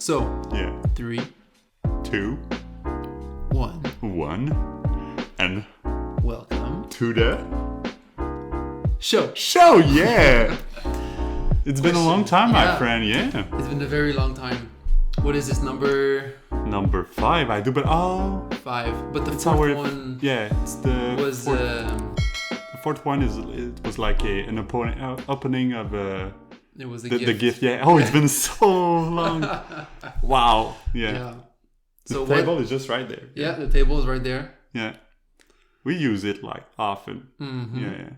So, Yeah. 3, 2, 1. 1. And Welcome to the show. show, yeah. It's been a long time, my Yeah. friend, yeah. It's been a very long time. What is this, number Number 5, I do, but 5? But the it's fourth our one yeah. It's the was the fourth one it was like an opening of it was a the gift. gift. Yeah. Oh, it's been so long. Wow. Yeah. Yeah. The So table what? is just right there. Yeah, the table is right there. Yeah. We use it like often. Mm-hmm. Yeah.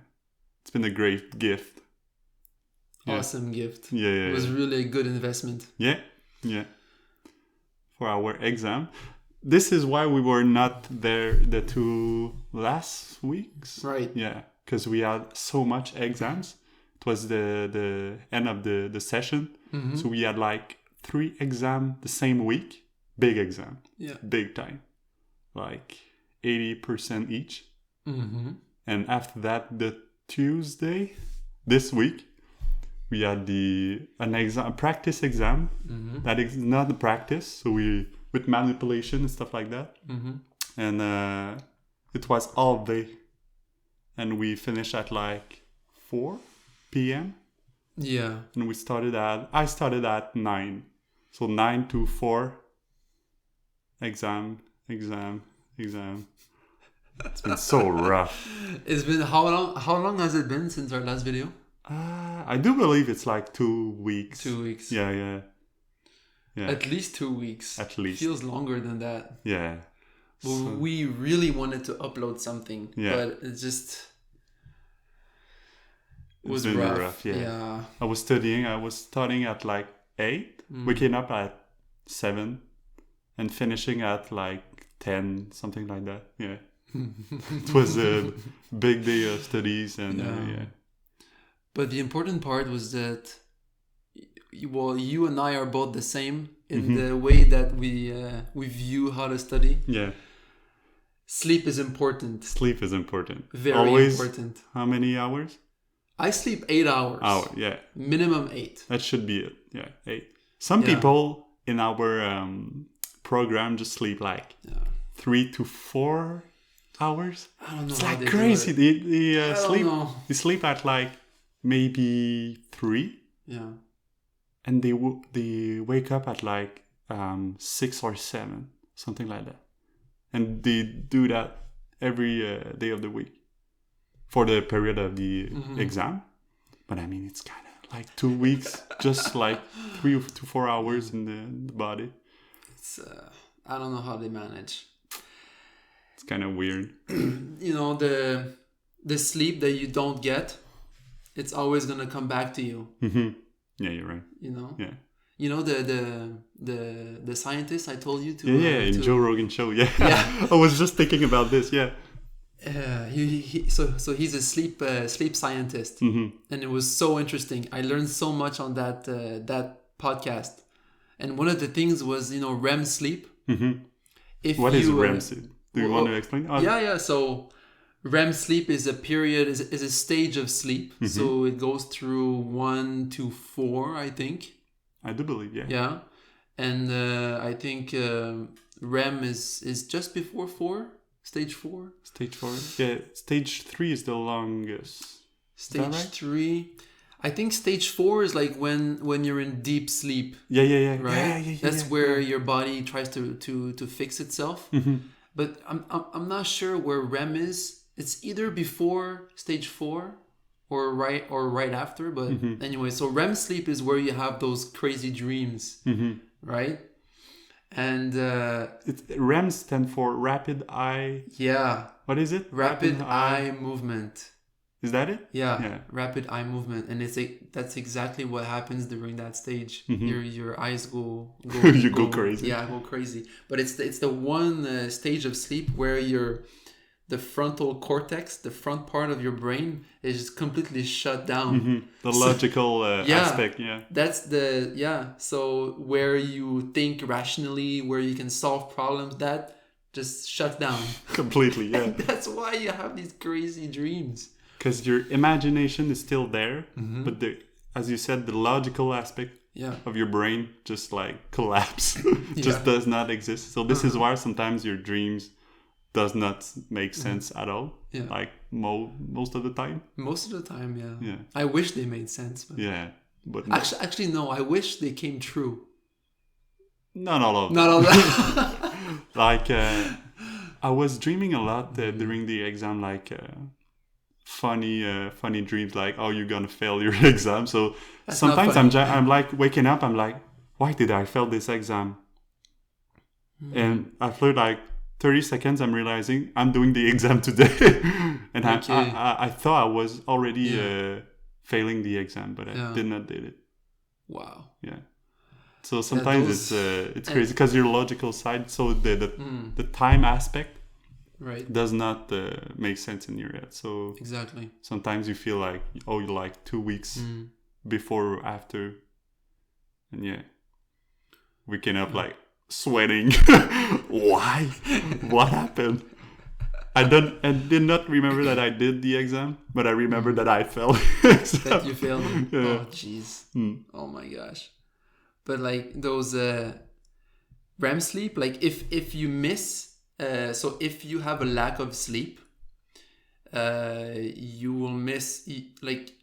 It's been a great gift. Yeah. Awesome gift. Yeah. It was really a good investment. Yeah. For our exam. This is why we were not there the 2 last weeks. Right. Yeah. Because we had so much exams. It was the end of the session. Mm-hmm. So we had like 3 exams the same week. Big exam. Yeah. Big time. Like 80% each. Mm-hmm. And after that, the Tuesday, this week, we had a practice exam. Mm-hmm. That is not a practice, so with manipulation and stuff like that. Mm-hmm. And it was all day, and we finished at like 4 p.m. Yeah. and I started at 9, so 9 to 4. Exam. It's been so rough. It's been how long? How long has it been since our last video? I do believe it's like 2 weeks. 2 weeks. Yeah. At least 2 weeks. At least. Feels longer than that. Yeah. Well, we really wanted to upload something, Yeah. but it just was been rough. yeah. I was studying at like 8, waking up at 7, and finishing at like 10, something like that. Yeah. It was a big day of studies and yeah. But the important part was that, well, you and I are both the same in the way that we view how to study. Yeah. Sleep is important. Sleep is important. Very Always, important. how many hours? I sleep 8 hours. Yeah. Minimum 8. That should be it. Yeah, 8. Some Yeah. people in our program just sleep like 3 to 4 hours. I don't know. It's how like they do crazy. it. They I don't sleep. know. They sleep at like maybe 3, Yeah. and they wake up at like 6 or 7, something like that, and they do that every day of the week for the period of the exam. But I mean, it's kind of like 2 weeks, just like 3 to 4 hours in the body. It's I don't know how they manage. It's kind of weird. You know, the sleep that you don't get, it's always gonna come back to you. Yeah, you're right. You know. Yeah. You know the scientist I told you to. Yeah, in Joe Rogan show. Yeah. I was just thinking about this. Yeah. So he's a sleep scientist, and it was so interesting. I learned so much on that podcast, and one of the things was REM sleep. What is REM sleep? Do you want to explain? Yeah. So REM sleep is a period, is a stage of sleep. So it goes through 1 to 4, I think. I do believe, yeah. Yeah, and I think REM is just before 4, stage 4. Stage 4. Yeah, stage 3 is the longest. Stage right? 3. I think stage 4 is like when you're in deep sleep. Yeah. Right. Yeah, That's where your body tries to fix itself. But I'm not sure where REM is. It's either before stage 4 or right after. But anyway, so REM sleep is where you have those crazy dreams, right? And REM stands for rapid eye. Yeah. What is it? Rapid eye movement. Is that it? Yeah. Rapid eye movement, and that's exactly what happens during that stage. Your eyes go go crazy. Yeah, go crazy. But it's the one stage of sleep where the frontal cortex, the front part of your brain, is just completely shut down. The logical aspect. Yeah. That's So where you think rationally, where you can solve problems, that just shuts down Completely. Yeah. And that's why you have these crazy dreams. Because your imagination is still there, but as you said, the logical aspect of your brain just like collapse, just Yeah. does not exist. So this is why sometimes your dreams does not make sense at all. Yeah. Like most of the time. Most of the time, yeah. Yeah. I wish they made sense. But Yeah, but no. Actually, no. I wish they came true. Not all of them. Not all that. Like I was dreaming a lot during the exam, like funny dreams, like oh you're gonna fail your exam. So That's sometimes not funny. I'm like waking up, I'm like, why did I fail this exam? And after like 30 seconds, I'm realizing I'm doing the exam today, and Okay. I thought I was already failing the exam, but I did not did it. Wow. Yeah. So sometimes it's crazy because your logical side, so the time aspect Right. does not make sense in your head. So Exactly. sometimes you feel like, oh, you're like 2 weeks before or after, and waking up like sweating. Why? What happened? I did not remember that I did the exam, but I remember that I failed the exam. That you failed it. Yeah. Oh, jeez. Oh my gosh. But like those REM sleep, like if you miss, so if you have a lack of sleep, you will miss, like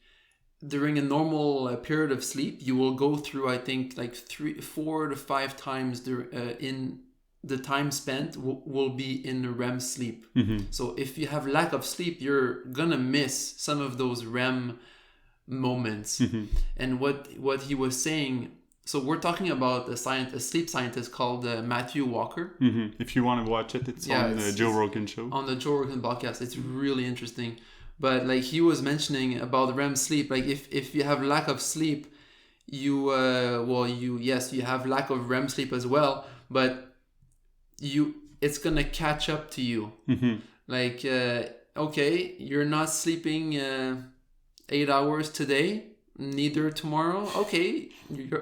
during a normal period of sleep, you will go through, I think, like 4 to 5 times in the time spent will be in the REM sleep. So if you have lack of sleep, you're gonna miss some of those REM moments. And what he was saying, so we're talking about a sleep scientist called Matthew Walker. If you want to watch it, it's on the Joe Rogan show. On the Joe Rogan podcast. It's really interesting. But like he was mentioning about REM sleep, like if you have lack of sleep, you have lack of REM sleep as well, but it's gonna catch up to you. Like okay, you're not sleeping 8 hours today, neither tomorrow. Okay,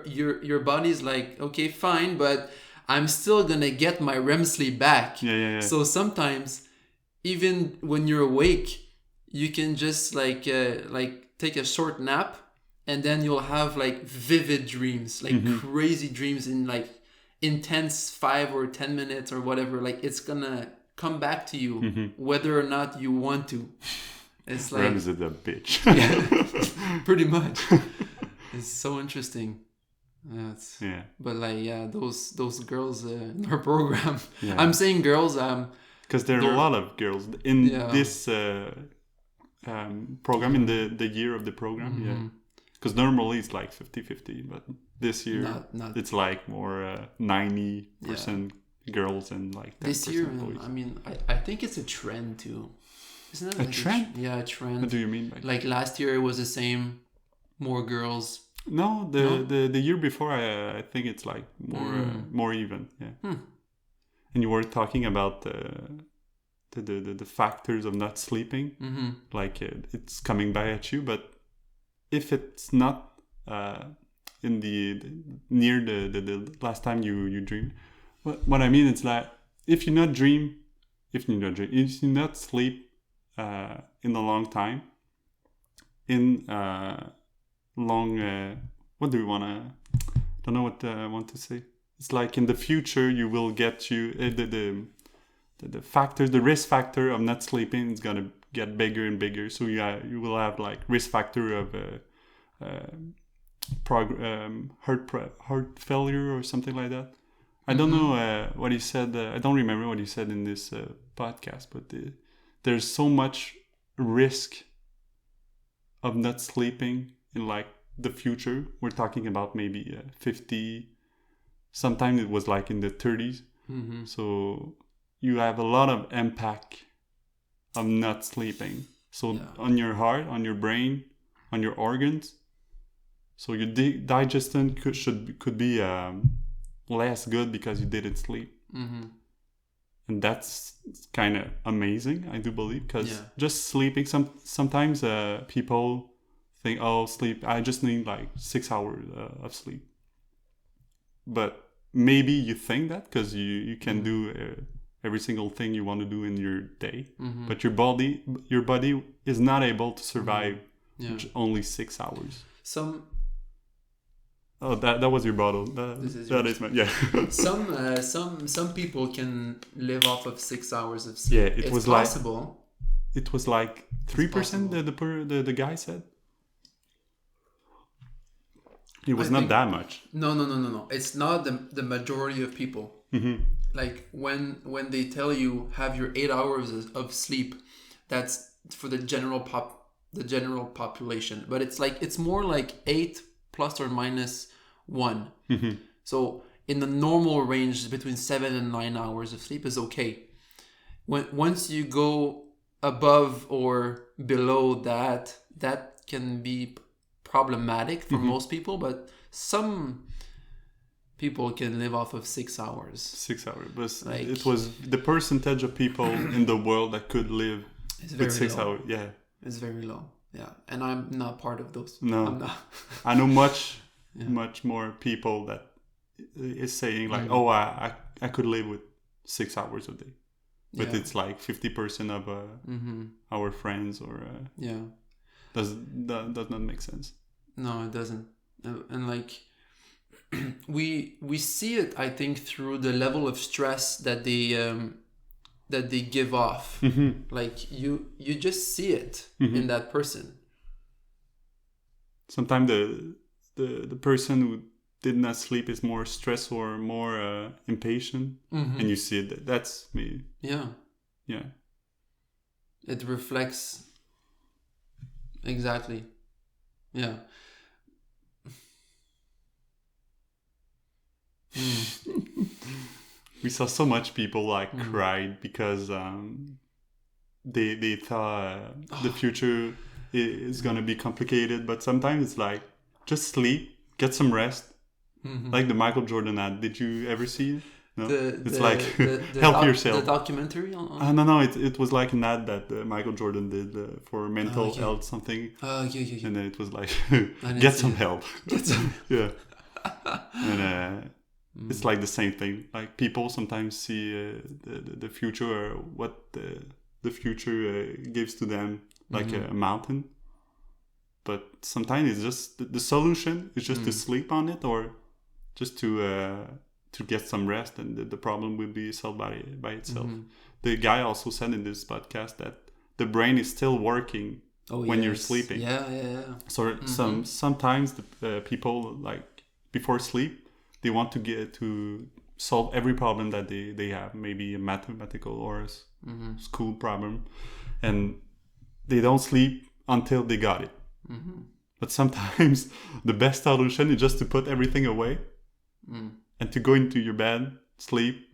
your body's like, okay, fine, but I'm still gonna get my REM sleep back. Yeah. So sometimes, even when you're awake, you can just like take a short nap, and then you'll have like vivid dreams, like crazy dreams in like intense 5 or 10 minutes or whatever. Like it's gonna come back to you whether or not you want to. It's like REM's a bitch. Yeah, pretty much. It's so interesting. But like those girls in our program. Yeah. I'm saying girls. Because there are a lot of girls in this program, in the year of the program. Yeah. Because normally it's like 50-50, but this year it's like more 90% girls and like 10% this year. boys. I mean, I think it's a trend too. Isn't that A like trend? a trend. What do you mean by like last year it was the same, more girls. No, the year before I think it's like more even. Yeah. And you were talking about the factors of not sleeping, like it's coming back at you. But if it's not in the near the last time you dream, what I mean is like if you not sleep in a long time, in long what do we want to? Don't know what I want to say. It's like in the future you will get the factor, the risk factor of not sleeping is gonna get bigger and bigger. So you will have like risk factor of heart failure or something like that. I don't know what he said. I don't remember what he said in this podcast, but there's so much risk of not sleeping in like the future. We're talking about maybe 50. Sometimes it was like in the 30s. So you have a lot of impact of not sleeping. So on your heart, on your brain, on your organs. So your digestion could be less good because you didn't sleep. And that's kind of amazing, I do believe, because just sleeping. Sometimes people think, oh, sleep. I just need like 6 hours of sleep. But maybe you think that because you can do every single thing you want to do in your day, but your body is not able to survive only 6 hours. Oh, that was your bottle. That is my, yeah. Some people can live off of 6 hours of sleep. Yeah, it's possible. It was like 3%. The guy said. It was not that much. No. It's not the majority of people. Mm-hmm. Like when they tell you have your 8 hours of sleep, that's for the general population. But it's more like 8 plus or minus 1. Mm-hmm. So in the normal range between 7 and 9 hours of sleep is okay. Once you go above or below that can be problematic for most people, but some people can live off of 6 hours. 6 hours, but it was the percentage of people in the world that could live with 6 hours. Yeah, it's very low. Yeah, and I'm not part of those. No, I'm not. I know much more people that is saying like, oh, I could live with 6 hours a day, but it's like 50% of our friends or does not make sense. No, it doesn't. And like we see it, I think, through the level of stress that they give off. Mm-hmm. Like you just see it in that person. Sometimes the person who did not sleep is more stressed or more impatient, and you see it. That's me. Yeah. It reflects exactly. Yeah. We saw so much people like cried because they thought the future is gonna be complicated, but sometimes it's like just sleep, get some rest, like the Michael Jordan ad. Did you ever see it? No, it's like help yourself. The documentary on. No, it was like an ad that Michael Jordan did for mental health something. Yeah. And then it was like get some help. Yeah. And it's like the same thing. Like people sometimes see the future or what the future gives to them, like a mountain. But sometimes it's just the solution is just to sleep on it or just to get some rest, and the problem will be solved by itself. The guy also said in this podcast that the brain is still working when you're sleeping. Yeah. So sometimes the people like before sleep, they want to get to solve every problem that they have, maybe a mathematical or a school problem, and they don't sleep until they got it. But sometimes the best solution is just to put everything away and to go into your bed, sleep,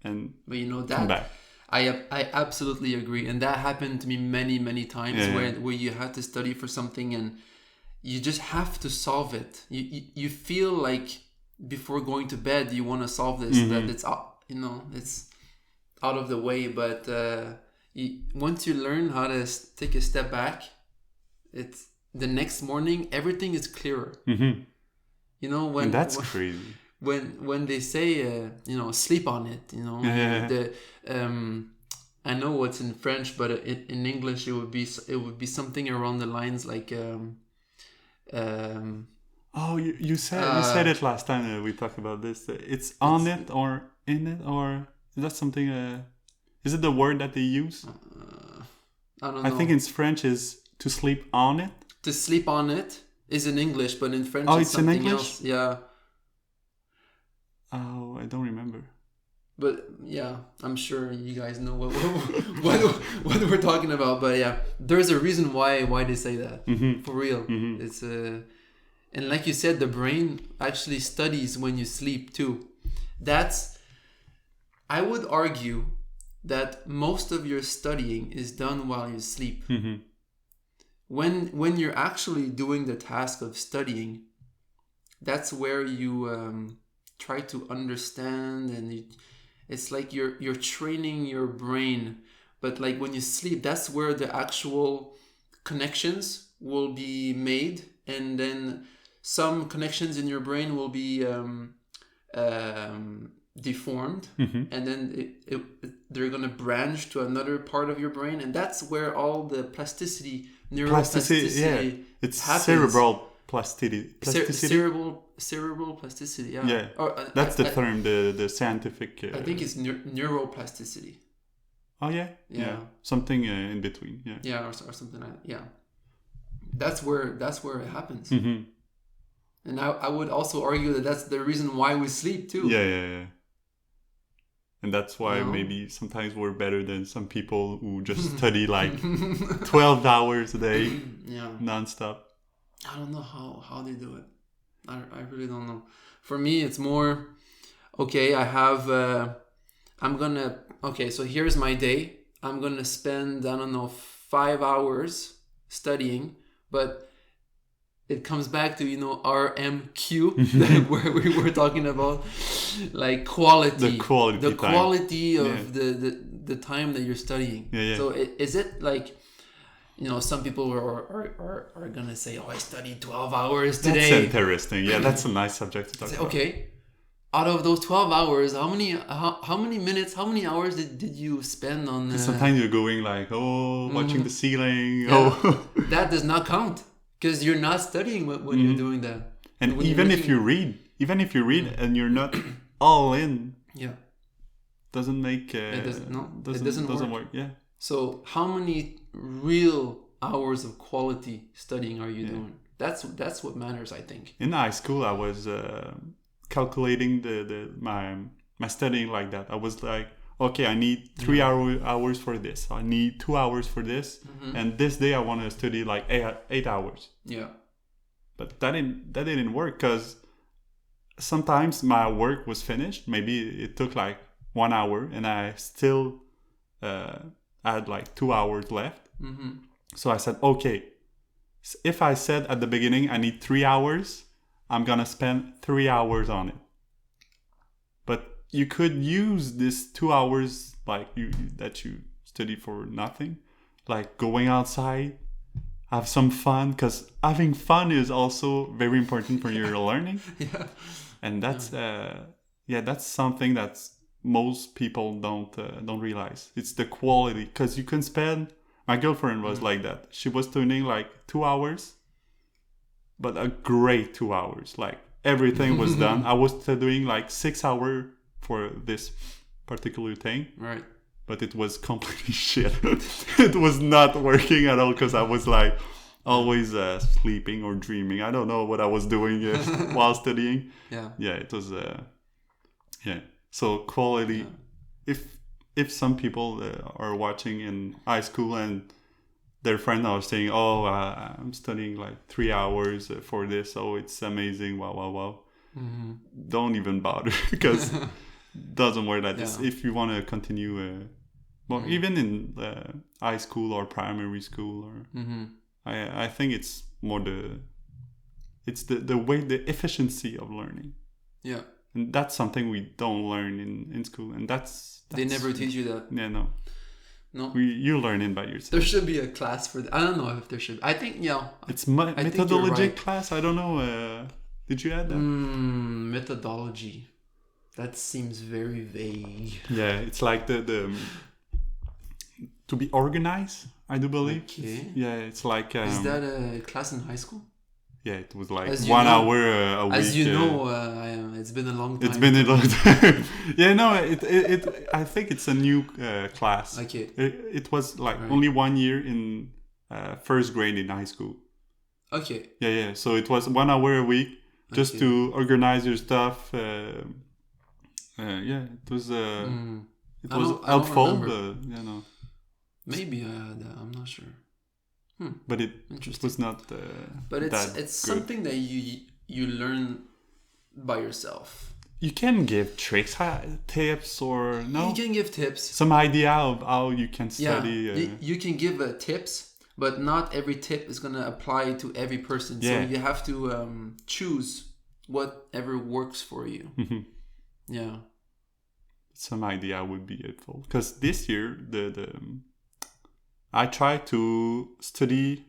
and but you know that come back. I absolutely agree, and that happened to me many times where you had to study for something and you just have to solve it. You feel like before going to bed you want to solve this, that it's it's out of the way, but once you learn how to take a step back, it's the next morning everything is clearer. You know, when and that's crazy. When they say sleep on it, I know what's in French, but in English it would be something around the lines like oh, you said it last time we talked about this. It's on it or in it, or is that something? Is it the word that they use? I don't know. I think in French is to sleep on it. To sleep on it is in English, but in French it's something in English? else. Yeah. Oh, I don't remember. But yeah, I'm sure you guys know what we're talking about. But yeah, there's a reason why they say that. For real. It's and like you said, the brain actually studies when you sleep too. I would argue that most of your studying is done while you sleep. When you're actually doing the task of studying, that's where you try to understand, and it's like you're training your brain. But like when you sleep, that's where the actual connections will be made, and then some connections in your brain will be deformed, and then they're gonna branch to another part of your brain, and that's where all the neuroplasticity yeah, it's happens. cerebral plasticity. Cerebral plasticity. Yeah. Yeah. That's the term, the scientific. I think it's neuroplasticity. Oh yeah. Yeah. Something in between. Yeah. Yeah, or something like that. Yeah. That's where it happens. Mm-hmm. And I would also argue that that's the reason why we sleep too. Yeah. And that's why maybe sometimes we're better than some people who just study like 12 hours a day, nonstop. I don't know how they do it. I really don't know. For me, it's more, okay, so here's my day. I'm going to spend, 5 hours studying, but it comes back to, RMQ, where we were talking about, like quality. The quality of the time that you're studying. Yeah. So is it like, some people are going to say, I studied 12 hours today. That's interesting. Yeah, that's a nice subject to talk about. Okay. Out of those 12 hours, how many minutes, how many hours did you spend on... Sometimes you're going like, watching the ceiling. Yeah. That does not count. Because you're not studying when you're doing that. And even if you read and you're not all in, doesn't make... it doesn't work. Yeah. So how many real hours of quality studying are you doing? That's what matters, I think. In high school, I was calculating my studying like that. I was like, okay, I need 3 hours for this. I need 2 hours for this. Mm-hmm. And this day I want to study like 8 hours. Yeah. But that didn't work because sometimes my work was finished. Maybe it took like 1 hour and I still had like 2 hours left. Mm-hmm. So I said, okay, if I said at the beginning I need 3 hours, I'm going to spend 3 hours on it. But you could use this 2 hours that you study for nothing, like going outside, have some fun, because having fun is also very important for your learning. Yeah. And that's that's something that most people don't realize. It's the quality, because you can spend. My girlfriend was like that. She was studying like 2 hours, but a great 2 hours. Like everything was done. I was studying like 6 hours for this particular thing. Right. But it was completely shit. It was not working at all because I was like always sleeping or dreaming. I don't know what I was doing while studying. Yeah. Yeah, it was So quality. Yeah. If some people are watching in high school and their friend are saying, I'm studying like 3 hours for this, it's amazing, wow. Mm-hmm. Don't even bother because doesn't work like this. If you want to continue even in high school or primary school, or I think it's more the way, the efficiency of learning. Yeah. And that's something we don't learn in school, and that's they never teach you that. Yeah, no. No. You learn it by yourself. There should be a class for that. I don't know if there should. I think it's methodology class. I don't know. Did you add that? Methodology. That seems very vague. Yeah, it's like the to be organized, I do believe. Okay. Yeah, it's like... is that a class in high school? Yeah, it was like 1 hour a week. As you know, it's been a long time. It's been a long time. Yeah, no, it I think it's a new class. Okay. It was like only 1 year in first grade in high school. Okay. Yeah. So it was 1 hour a week just to organize your stuff. It was helpful. No. Maybe I had that. I'm not sure. But it was not. But it's something that you learn by yourself. You can give tricks, tips, or no. You can give tips. Some idea of how you can study. Yeah, you can give tips, but not every tip is gonna apply to every person. Yeah. So you have to choose whatever works for you. Mm-hmm. Yeah. Some idea would be helpful, because this year I try to study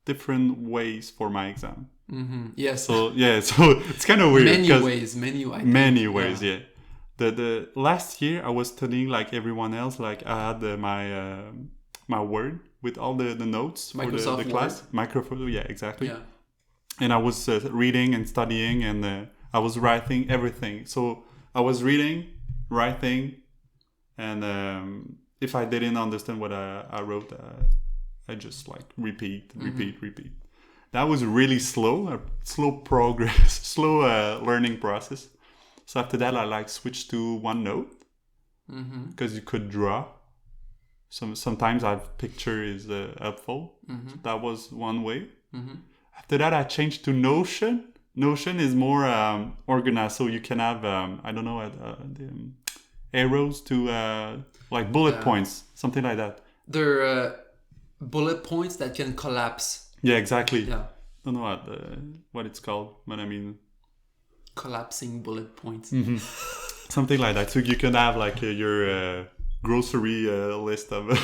different ways for my exam. Mm-hmm. Yes. So it's kind of weird. Many ways. Yeah. The last year I was studying like everyone else. Like I had my Word with all the notes Microsoft for the class. Word. Microsoft. Yeah, exactly. Yeah. and I was reading and studying, and I was writing everything. So I was reading, writing, and if I didn't understand what I wrote, I just like repeat. That was really slow, a slow progress, slow learning process. So after that, I like switched to OneNote because you could draw. Sometimes picture is helpful. So that was one way. After that, I changed to Notion. Notion is more organized, so you can have I don't know the arrows to like bullet points, something like that. They're bullet points that can collapse. Yeah, exactly. Yeah. I don't know what it's called, but I mean collapsing bullet points. Something like that. So you can have like your grocery list of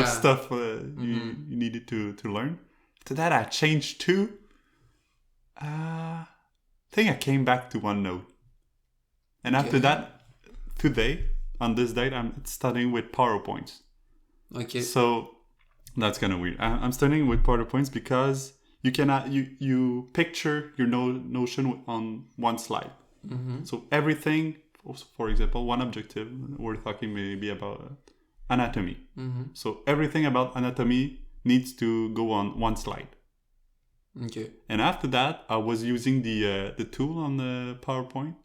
stuff you needed to learn. To that, I changed to. I think I came back to OneNote, and after that, today on this date, I'm studying with PowerPoints. Okay. So that's kind of weird. I'm studying with PowerPoints because you cannot you picture your Notion on one slide. So everything, for example, one objective, we're talking maybe about anatomy. So everything about anatomy needs to go on one slide. Okay. And after that, I was using the tool on the PowerPoint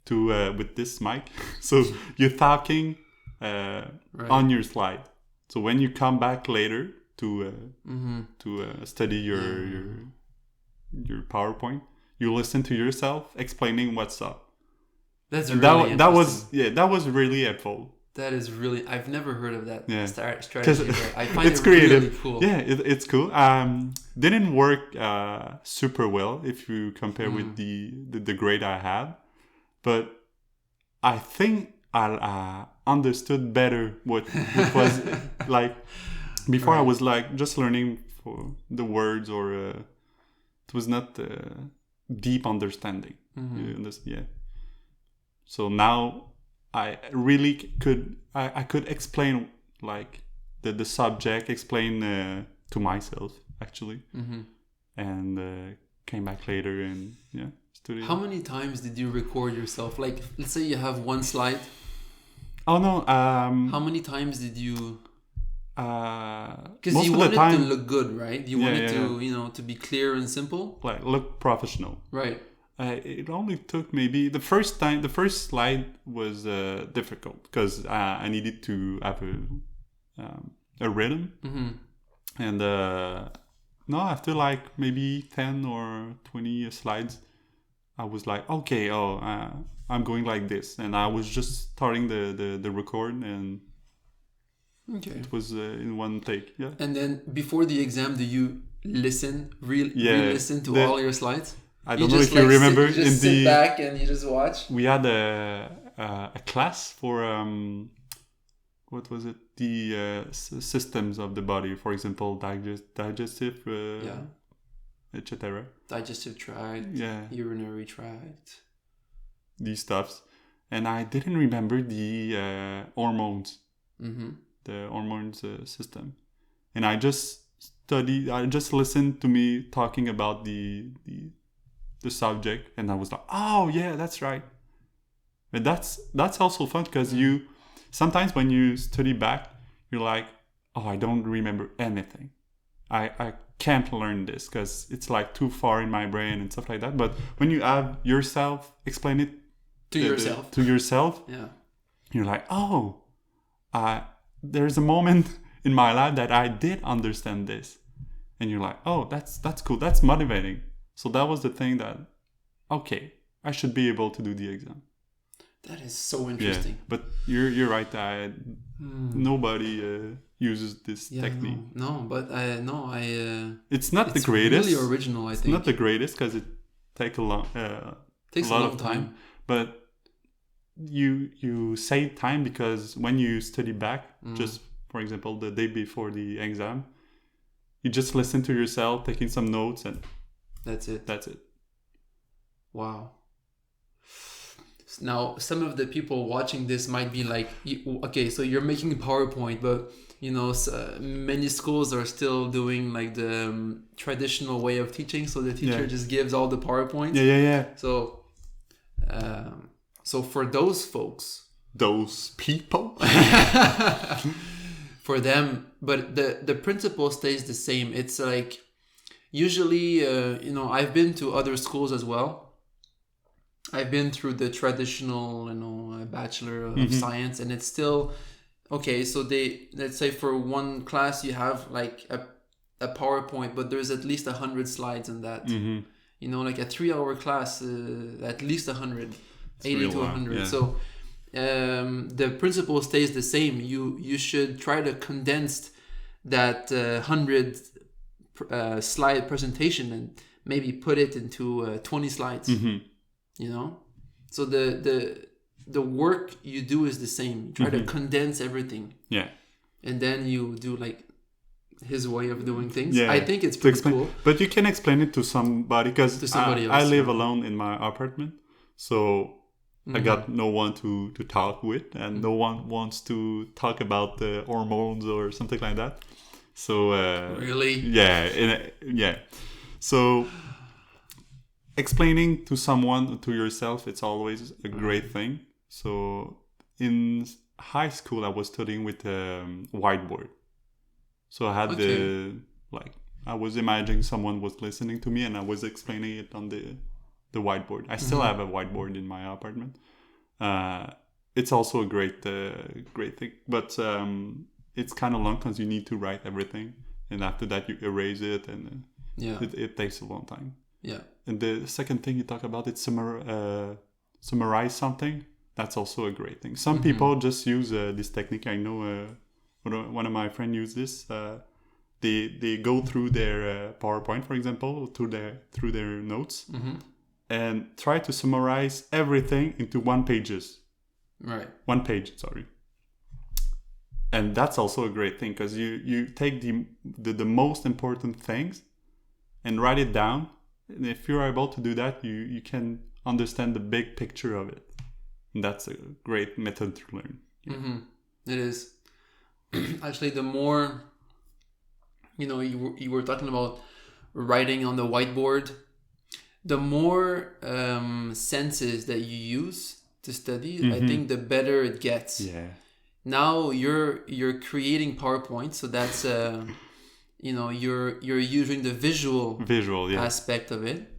to with this mic. So you're talking on your slide. So when you come back later to study your PowerPoint, you listen to yourself explaining what's up. That's really that was really helpful. That is really, I've never heard of that strategy. I find it's it creative. Really cool. Yeah, it's cool. Didn't work super well if you compare with the grade I had, but I think I understood better what it was like. Before I was like just learning for the words, or it was not deep understanding. Yeah. So now I really could I could explain like the subject, explain to myself actually, and came back later and studied. How many times did you record yourself? Like, let's say you have one slide. Oh no! How many times did you? Because you of want the time, it to look good, right? You want it to to be clear and simple. Like look professional, right? It only took maybe the first slide was difficult because I needed to have a rhythm, and no, after like maybe 10 or 20 slides, I was like, okay, I'm going like this, and I was just starting the record, and it was in one take. Yeah. And then before the exam, do you listen, re-listen to all your slides? I don't know if you remember. You just sit back and you just watch. We had a class for what was it? The systems of the body, for example, digestive, etc. Digestive tract, urinary tract. These stuffs, and I didn't remember the hormones, the hormones system, and I just listened to me talking about the subject, and I was like, oh yeah, that's right. But that's also fun because you sometimes when you study back, you're like, oh, I don't remember anything. I can't learn this because it's like too far in my brain and stuff like that. But when you have yourself explain it to yourself, you're like, oh, there's a moment in my life that I did understand this, and you're like, oh, that's cool, that's motivating. So that was the thing that, okay, I should be able to do the exam. That is so interesting. Yeah, but you're right. Nobody uses this technique. It's not the greatest. It's really original, I think. It's not the greatest because it takes a lot of time. But you save time because when you study back, just for example, the day before the exam, you just listen to yourself, taking some notes, and that's it. Wow. Now, some of the people watching this might be like, okay, so you're making a PowerPoint, but many schools are still doing like the traditional way of teaching. So the teacher just gives all the PowerPoints. Yeah. So for those folks, those people, for them, but the principle stays the same. It's like usually, I've been to other schools as well. I've been through the traditional, Bachelor of Science, and it's still okay. So let's say for one class you have like a PowerPoint, but there's at least 100 slides in that. Like a 3-hour class, at least 100, 80 to 100. Yeah. So the principle stays the same. You should try to condense that 100 slide presentation and maybe put it into 20 slides. So the work you do is the same. You try to condense everything. Yeah. And then you do like his way of doing things. Yeah. I think it's pretty cool. But you can explain it to somebody, because I live alone in my apartment. So I got no one to talk with, and no one wants to talk about the hormones or something like that. So really? Yeah. So explaining to someone, to yourself, it's always a great thing. So in high school, I was studying with a whiteboard. So I had I was imagining someone was listening to me, and I was explaining it on the whiteboard. I still have a whiteboard in my apartment. It's also a great thing, but it's kind of long because you need to write everything, and after that you erase it, and it takes a long time. Yeah. And the second thing you talk about, it's summarize something. That's also a great thing. Some people just use this technique. I know one of my friends use this. They go through their PowerPoint, for example, through their notes, and try to summarize everything into 1 page. Right. 1 page, sorry. And that's also a great thing, because you take the most important things and write it down. And if you're able to do that, you can understand the big picture of it. And that's a great method to learn. It is. Actually, the more, you were talking about writing on the whiteboard, the more senses that you use to study, I think the better it gets. Yeah. Now you're creating PowerPoint, so that's you're using the visual aspect of it.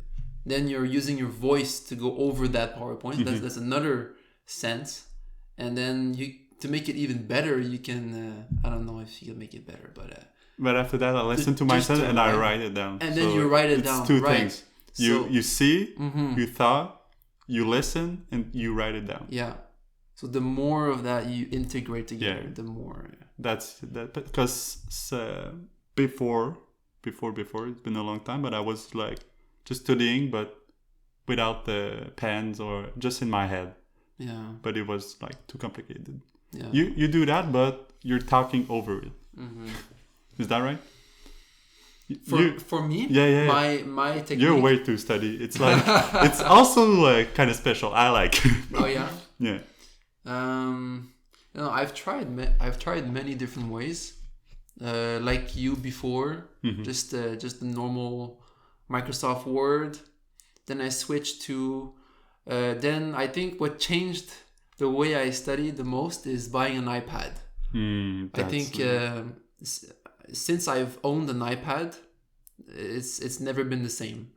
Then you're using your voice to go over that PowerPoint. That's another sense. And then to make it even better, you can I don't know if you can make it better, but after that I listen to myself and I write it down. And then you write it down. It's two things. You see, you thought, you listen, and you write it down. Yeah. So the more of that you integrate together, the more. That's that, because before it's been a long time, but I was like just studying, but without the pens or just in my head. Yeah. But it was like too complicated. Yeah. You do that, but you're talking over it. Is that right? For me, my technique. Your way to study, it's like it's also like kind of special. I like. Oh yeah. Yeah. I've tried many different ways. Like you before, just the normal Microsoft Word. Then I switched to. Then I think what changed the way I study the most is buying an iPad. I think since I've owned an iPad, it's never been the same.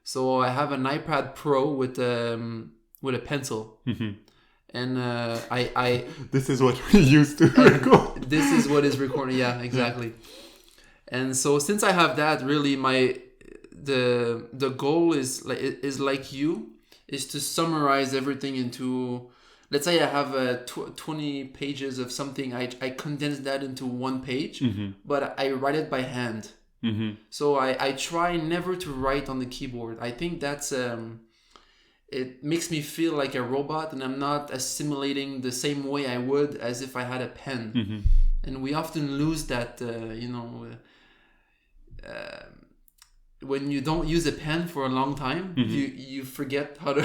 So I have an iPad Pro with a pencil, and I this is what we used to record. This is what is recording. Yeah, exactly. And so since I have that, really the goal is like you. Is to summarize everything into, let's say I have 20 pages of something, I condense that into 1 page, but I write it by hand. So I try never to write on the keyboard. I think that's, it makes me feel like a robot, and I'm not assimilating the same way I would as if I had a pen. And we often lose that, when you don't use a pen for a long time, you forget how to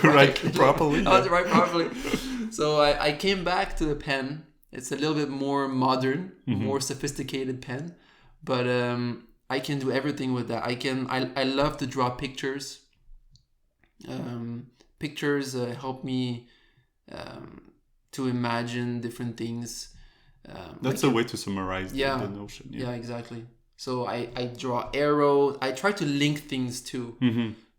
write properly. How to write properly. So I came back to the pen, It's a little bit more modern, more sophisticated pen, but I can do everything with that. I love to draw pictures. Pictures help me to imagine different things. That's a way to summarize the notion. Yeah, exactly. So I draw arrows. I try to link things too.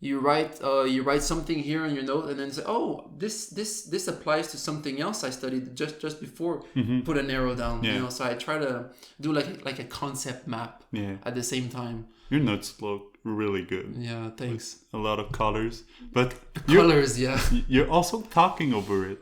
You write something here on your note, and then say, oh, this applies to something else I studied just before. Put an arrow down. Yeah. You know, so I try to do like a concept map. Yeah. At the same time. Your notes look really good. Yeah, thanks. With a lot of colors, but colors, you're also talking over it.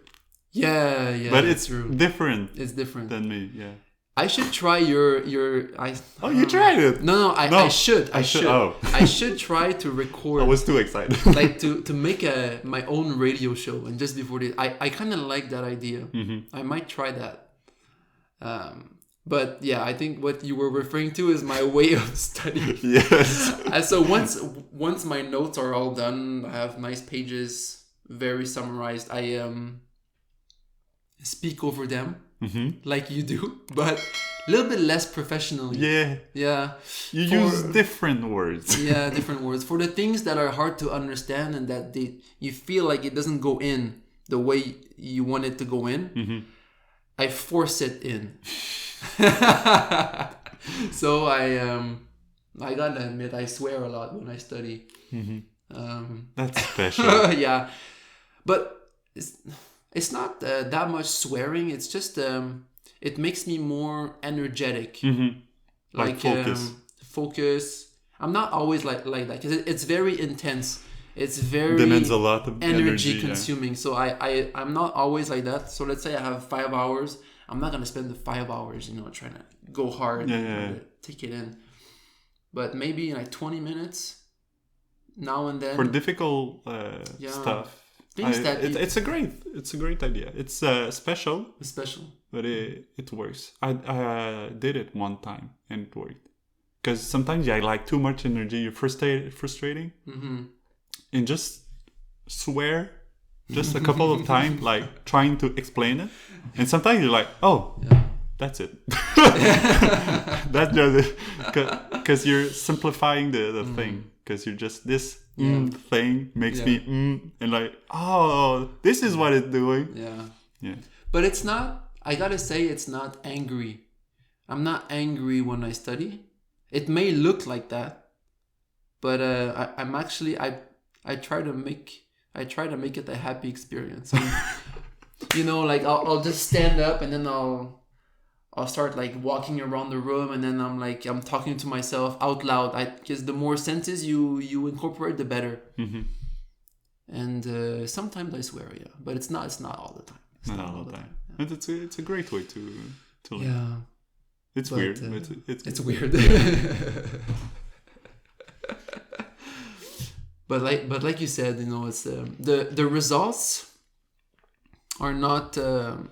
Yeah, but it's true. different. It's different than me. Yeah. I should try your. You tried it. No, I should. I should. Oh. I should try to record. I was too excited. Like to make my own radio show, and just before this, I kind of like that idea. I might try that. But yeah, I think what you were referring to is my way of studying. Yes. And so once my notes are all done, I have nice pages, very summarized. I speak over them like you do, but a little bit less professionally. Yeah. You use different words. Yeah, different words for the things that are hard to understand and that you feel like it doesn't go in the way you want it to go in. I force it in. So I gotta admit, I swear a lot when I study. That's special. Yeah, but it's not that much swearing. It's just it makes me more energetic. Like focus. Focus. I'm not always like that because it's very intense. It's very demands a lot of energy consuming. So I'm not always like that. So let's say I have 5 hours. I'm not gonna spend the 5 hours, trying to go hard to take it in. But maybe like 20 minutes now and then for difficult stuff. It's a great idea. It's special. It's special, but it works. I did it one time and it worked. Because sometimes like too much energy. You're frustrating, and just swear. Just a couple of times, like trying to explain it, and sometimes you're like, "Oh, that's it." That's just it, because you're simplifying the thing. Because you're just this thing makes me and like, oh, this is what it's doing. Yeah. But it's not. I gotta say, it's not angry. I'm not angry when I study. It may look like that, but I'm actually I try to make it a happy experience. Like I'll just stand up and then I'll start like walking around the room, and then I'm talking to myself out loud. Because the more senses you incorporate, the better. And sometimes I swear, but it's not all the time. Not all the time. Yeah. And it's a great way to learn. Yeah. It's weird. It's weird. But like you said, it's the results are not the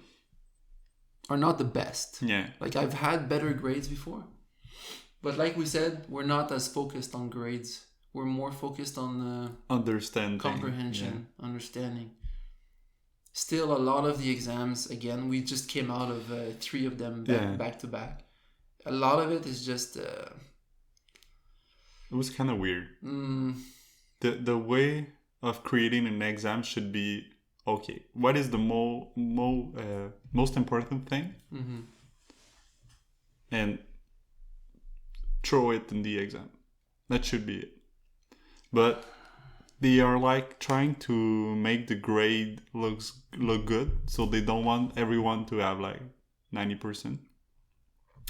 best. Yeah. Like I've had better grades before, but like we said, we're not as focused on grades. We're more focused on understanding, comprehension, understanding. Still, a lot of the exams. Again, we just came out of 3 of them back to back. A lot of it is just. It was kind of weird. The way of creating an exam should be, okay, what is the most important thing? And throw it in the exam. That should be it. But they are like trying to make the grade look good, so they don't want everyone to have like 90%.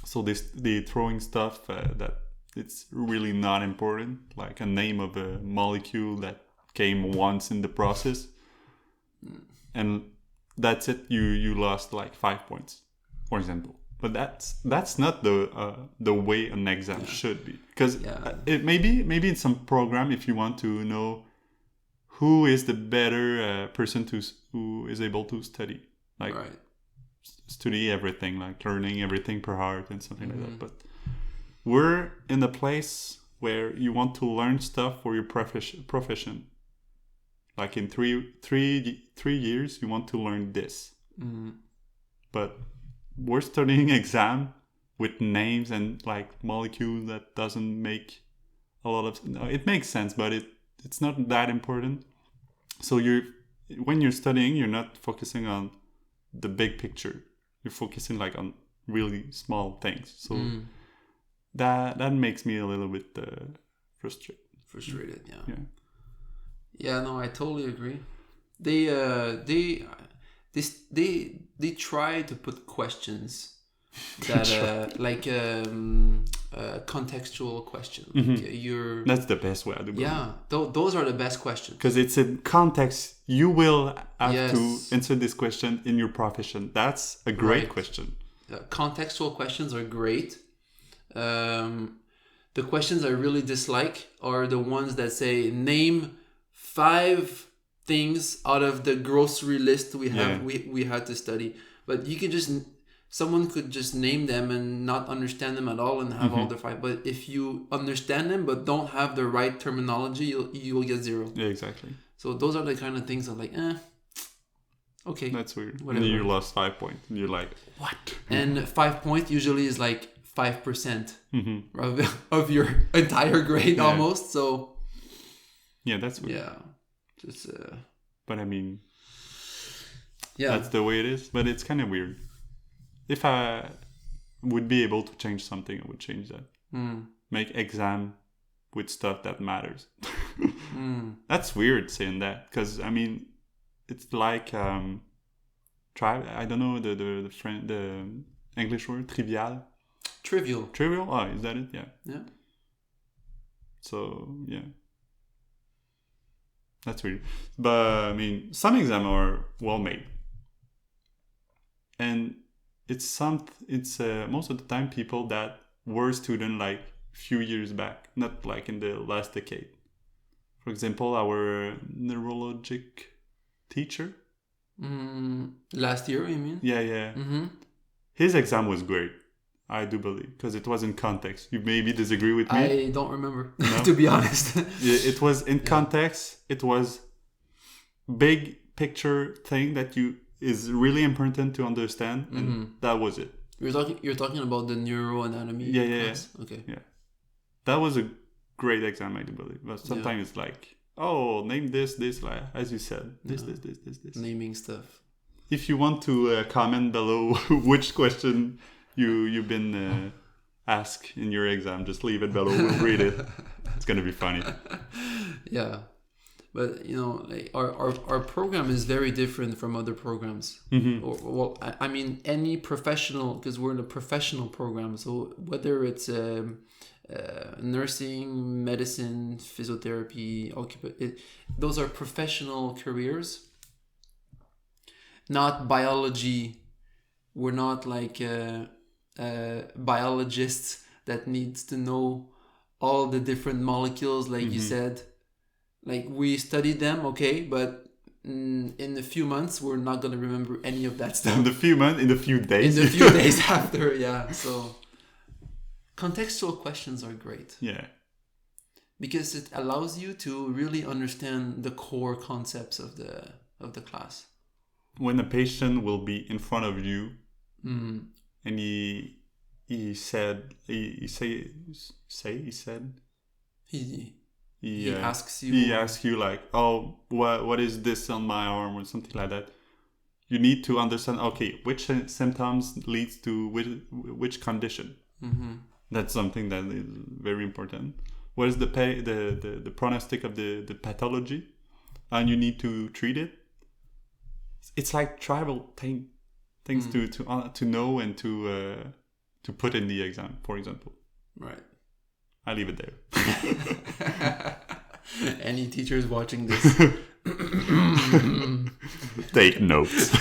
So they throwing stuff that it's really not important, like a name of a molecule that came once in the process, and that's it. You lost like 5 points, for example. But that's not the way an exam should be, because it maybe in some program, if you want to know who is the better person who is able to study, like study everything, like learning everything per heart and something like that. But we're in a place where you want to learn stuff for your profession. Like in three years, you want to learn this. But we're studying exam with names and like molecules that doesn't make a lot of... No, it makes sense, but it's not that important. So when you're studying, you're not focusing on the big picture. You're focusing like on really small things. So that makes me a little bit frustrated. Yeah. Yeah, no, I totally agree. They try to put questions that contextual questions. Like that's the best way, I do believe. Yeah, those are the best questions. Because it's in context. You will have to Yes. answer this question in your profession. That's a great question. Contextual questions are great. The questions I really dislike are the ones that say, name 5 things out of the grocery list we have we had to study. But you can someone could just name them and not understand them at all and have all the 5. But if you understand them but don't have the right terminology, you'll get 0. Yeah, exactly. So those are the kind of things I'm like, okay. That's weird. Whatever. And you lost 5 points. And you're like, what? And 5 points usually is like 5% of your entire grade almost. So yeah, that's weird. Yeah. Just but I mean, that's the way it is. But it's kind of weird. If I would be able to change something, I would change that. Make exam with stuff that matters. That's weird saying that, because I mean, it's like I don't know the English word, trivial. Trivial. Oh, is that it? Yeah. So yeah, that's weird. But I mean, some exams are well made, and it's most of the time people that were students like few years back, not like in the last decade. For example, our neurologic teacher. Last year, you mean? Yeah. His exam was great, I do believe, because it was in context. You maybe disagree with me. I don't remember, to be honest. It was in context. It was big picture thing that is really important to understand, and that was it. You're talking about the neuroanatomy class? Yeah. Okay. Yeah. That was a great exam, I do believe. But sometimes it's like, name this, like, as you said, this. Naming stuff. If you want to comment below which question you've been asked in your exam, just leave it below. We'll read it. It's gonna be funny. Yeah, but like our program is very different from other programs. I mean, any professional, because we're in a professional program. So whether it's nursing, medicine, physiotherapy, those are professional careers. Not biology. We're not like biologists that needs to know all the different molecules, like you said. Like, we studied them, okay, but in a few months we're not going to remember any of that stuff. In a few days. In a few days after, yeah. So contextual questions are great. Yeah. Because it allows you to really understand the core concepts of the class. When a patient will be in front of you, and he said he asks you like, oh, what is this on my arm, or something like that. You need to understand, okay, which symptoms leads to which condition. That's something that is very important. What is the prognostic of the pathology, and you need to treat it. It's like tribal things to know and to put in the exam, for example. Right. I leave it there. Any teachers watching this? Take notes.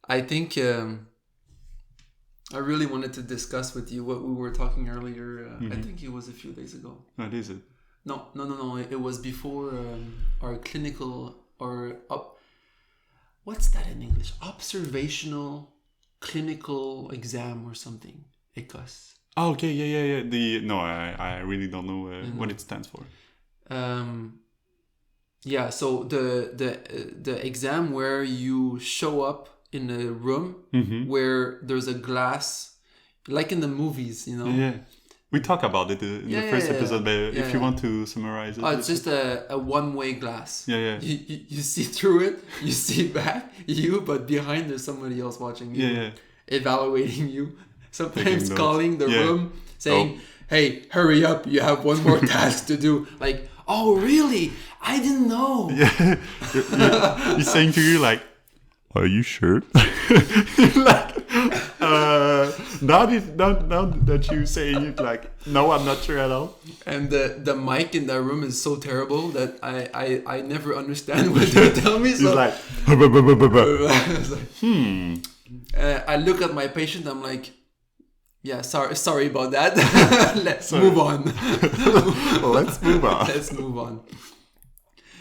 I think I really wanted to discuss with you what we were talking earlier. I think it was a few days ago. What is it? No. It was before our clinical what's that in English? Observational clinical exam or something. ECOS. Oh, okay, yeah. I really don't know what it stands for. Yeah, so the exam where you show up in a room where there's a glass, like in the movies, you know. Yeah. We talk about it in the first episode, but if you want to summarize it. Oh, it's just a one-way glass. Yeah. You see through it, you see back you, but behind there's somebody else watching you, evaluating you, sometimes calling the room, saying, hey, hurry up, you have one more task to do. Like, oh, really? I didn't know. Yeah. He's saying to you, like, are you sure? Like, now that you say it, like, no, I'm not sure at all. And the mic in that room is so terrible that I never understand what they tell me. So he's like, I look at my patient, I'm like, yeah, sorry about that. Let's move on. Let's move on. Let's move on.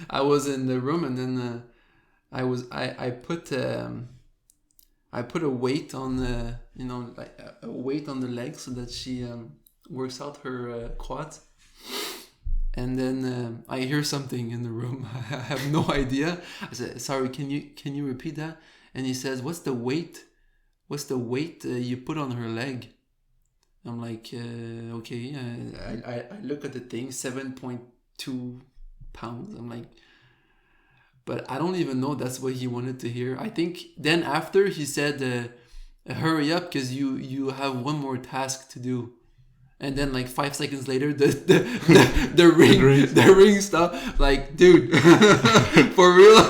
I was in the room and then I put a weight on the a weight on the leg so that she works out her quads. And then I hear something in the room. I have no idea. I said, sorry, can you repeat that? And he says, what's the weight you put on her leg? I'm like, okay. I look at the thing, 7.2 pounds. I'm like, but I don't even know that's what he wanted to hear. I think then after he said, hurry up because you have one more task to do. And then like 5 seconds later, the ring stopped. Like, dude, for real?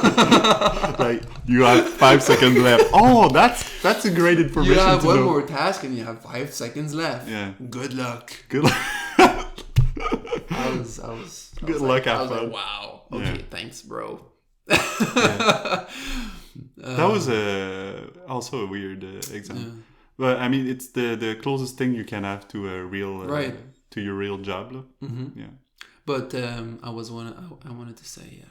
Like, you have 5 seconds left. Oh, that's a great information. You have one know. more task and you have 5 seconds left. Yeah. Good luck. Good luck. I was Good like, luck, I was Alpha. like, wow. Okay, thanks, bro. That was also a weird exam. Yeah. But I mean, it's the closest thing you can have to a real to your real job. Mm-hmm. Yeah. But I wanted to say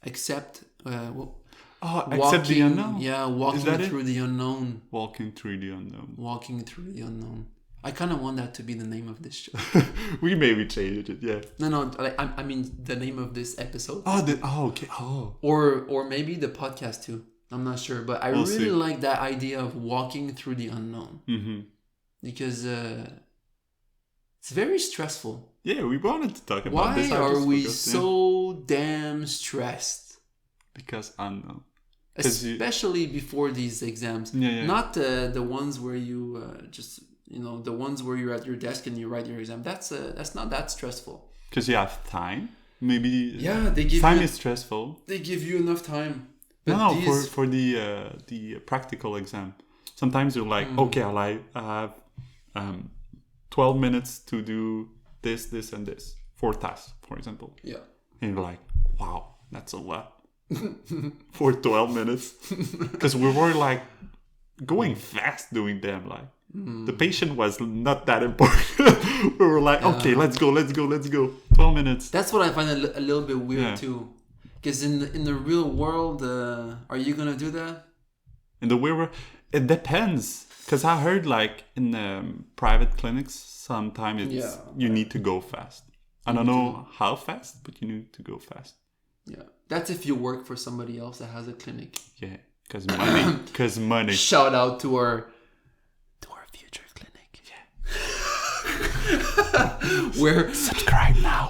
accept accept the unknown. Yeah, walking through the unknown. Walking through the unknown. Walking through the unknown. I kind of want that to be the name of this show. We maybe changed it, yeah. No, I mean the name of this episode. Okay. Or maybe the podcast too. I'm not sure, but I really like that idea of walking through the unknown. Mm-hmm. Because it's very stressful. Yeah, we wanted to talk about this. Why are we so damn stressed? Because unknown. Especially before these exams. Yeah. Not the ones where you just... the ones where you're at your desk and you write your exam. That's not that stressful. Because you have time. Maybe they give time is stressful. They give you enough time. But for the practical exam, sometimes you're like, okay, I have 12 minutes to do this, and this. 4 tasks, for example. Yeah. And you're like, wow, that's a lot. For 12 minutes. Because we were like going fast doing them, like. The patient was not that important. We were like, okay, let's go. 12 minutes. That's what I find a little bit weird too. Because in the real world, are you going to do that? In the real world, it depends. Because I heard like in private clinics, sometimes you need to go fast. I don't know how fast, but you need to go fast. Yeah. That's if you work for somebody else that has a clinic. Yeah. Because money. Shout out to our future clinic. Yeah. Where subscribe now.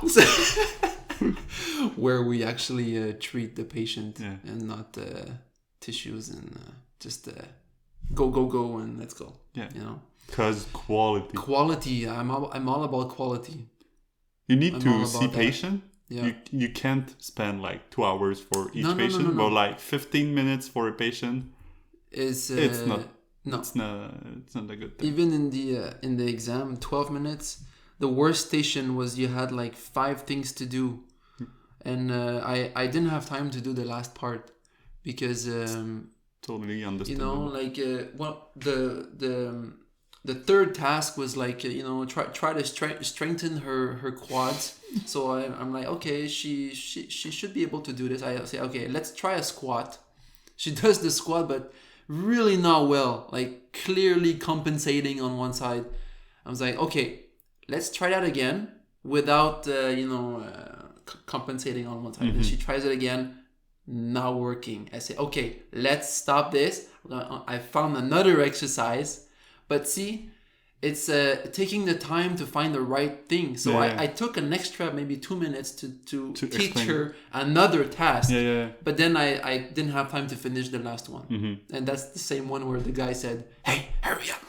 Where we actually treat the patient and not tissues and just go and let's go. Yeah. Because quality. I'm all about quality. You need to see patient. Yeah. You can't spend like 2 hours for each patient, but like 15 minutes for a patient. It's not a good thing. Even in the exam, 12 minutes. The worst station was you had like 5 things to do, and I didn't have time to do the last part because totally understandable. The third task was like try to strengthen her quads. So I'm like, okay, she should be able to do this. I say, okay, let's try a squat. She does the squat, but really not well, like clearly compensating on one side. I was like, okay, let's try that again without compensating on one time. And she tries it again, not working. I say, okay, let's stop this. I found another exercise, but see, it's taking the time to find the right thing. So I took an extra maybe 2 minutes to teach her another task. But then I didn't have time to finish the last one. And that's the same one where the guy said, hey, hurry up.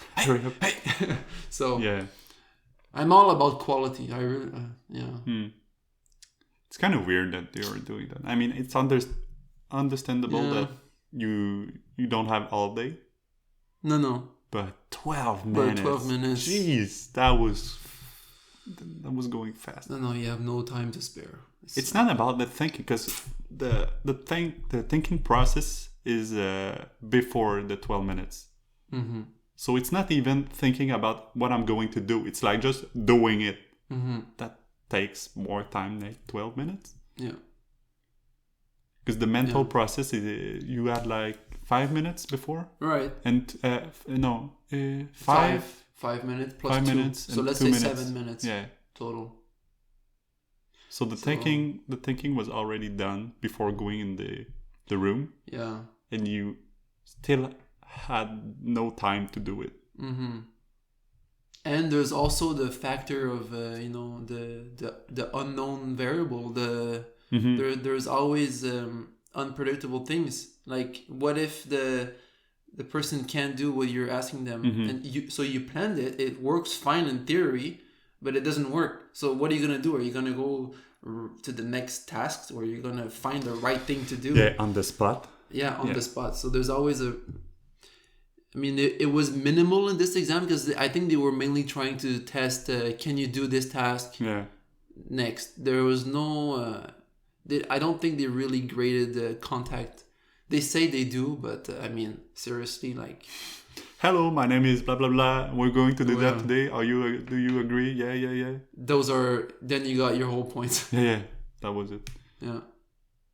Hey. So I'm all about quality. I really, It's kind of weird that they are doing that. I mean, it's understandable that you don't have all day. No. But 12 minutes. 12 minutes. Jeez, that was going fast. No, you have no time to spare. It's not about the thinking, because the thinking process is before the 12 minutes. So it's not even thinking about what I'm going to do. It's like just doing it. That takes more time than 12 minutes. Yeah. Because the mental process is you had like 5 minutes before, right? And 5 minutes plus 5 2. minutes. So let's say 7 minutes. Total. So the thinking was already done before going in the room. Yeah. And you still had no time to do it. And there's also the factor of the unknown variable. There's always unpredictable things. Like, what if the person can't do what you're asking them, and you planned it. It works fine in theory, but it doesn't work. So what are you gonna do? Are you gonna go to the next task, or are you gonna find the right thing to do? Yeah, on the spot. Yeah, on the spot. So there's always I mean, it was minimal in this exam because I think they were mainly trying to test, can you do this task next? There was no... I don't think they really graded the contact. They say they do, but I mean, seriously, like... Hello, my name is blah, blah, blah. We're going to do that today. Do you agree? Yeah. Those are... Then you got your whole points. Yeah. That was it. Yeah.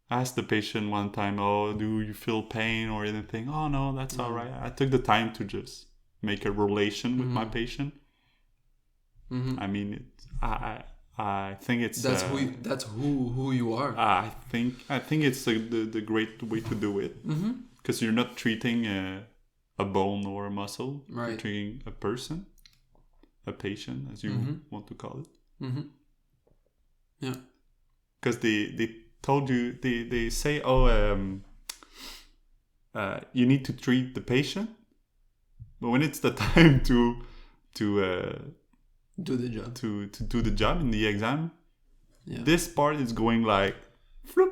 I asked the patient one time, oh, do you feel pain or anything? Oh, no, that's all right. I took the time to just make a relation with my patient. I mean, I think it's... That's who you are. I think it's the great way to do it. Because you're not treating a bone or a muscle. Right. You're treating a person, a patient, as you want to call it. Yeah. Because they told you, they say, you need to treat the patient, but when it's the time to do the job, to do the job in the exam, this part is going like floop,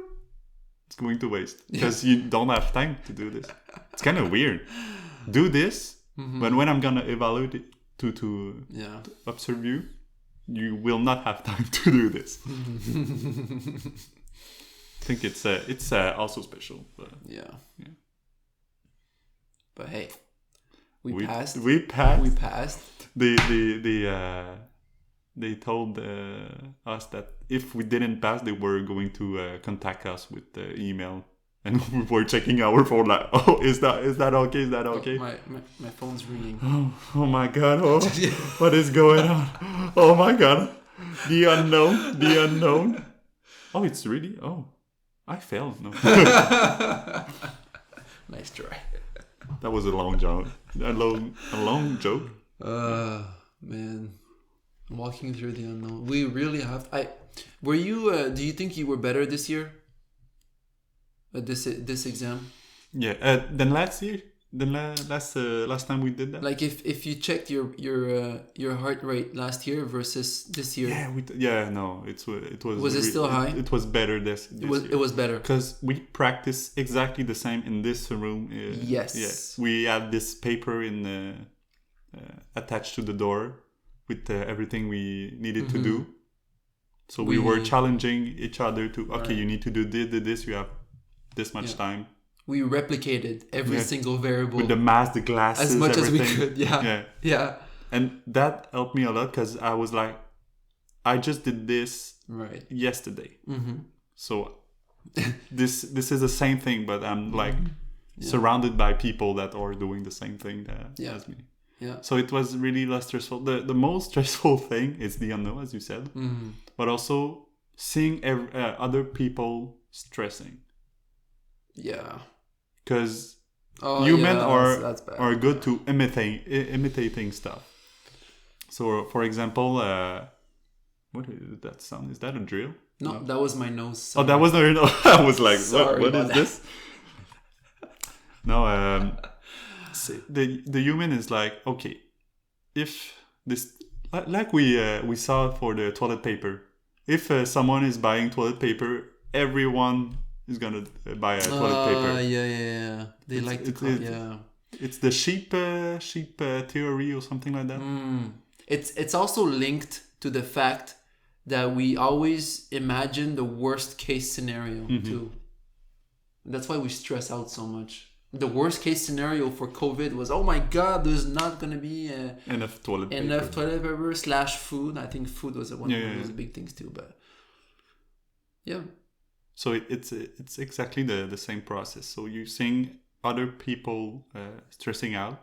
it's going to waste because you don't have time to do this. It's kind of weird. Do this, but when I'm gonna evaluate it to observe you, you will not have time to do this. I think it's also special. But yeah. But hey, we passed. We passed. We passed. They told us that if we didn't pass, they were going to contact us with the email, and we were checking our phone like, oh, is that okay? Is that okay? My phone's ringing. Oh my God! Oh, what is going on? Oh my God! The unknown. Oh, it's really. Oh, I failed. No. Nice try. That was a long joke. A long joke. Man, walking through the unknown. We really have. Were you? Do you think you were better this year? At this exam? Yeah. Than last year. Than last time we did that. Like if you checked your heart rate last year versus this year. Yeah. No, it was. Was it still high? It was better this year. It was better because we practiced exactly the same in this room. Yes. Yes. We had this paper attached to the door with everything we needed to do. So we were challenging each other to you need to do this. You have this much time. We replicated every single variable with the mask, the glasses, as much everything. as we could. Yeah. And that helped me a lot because I was like, I just did this yesterday. So this is the same thing, but I'm like surrounded by people that are doing the same thing as me. Yeah. So it was really less stressful. The most stressful thing is the unknown, as you said, but also seeing other people stressing. Yeah. Because Oh, human yeah, that's bad. are good to imitating stuff. So, for example, what is that sound? Is that a drill? No, that was my nose. Oh, that was not. I was like, Sorry what is about this? No, the human is like, okay, if this, like we saw for the toilet paper, if someone is buying toilet paper, everyone is gonna buy a toilet paper. Yeah. They like to call, yeah. It's the sheep theory or something like that. It's also linked to the fact that we always imagine the worst case scenario too. That's why we stress out so much. The worst case scenario for COVID was, oh my God, there's not gonna be enough toilet paper / food. I think food was one of those big things too. But yeah. So it's exactly the same process. So you're seeing other people stressing out,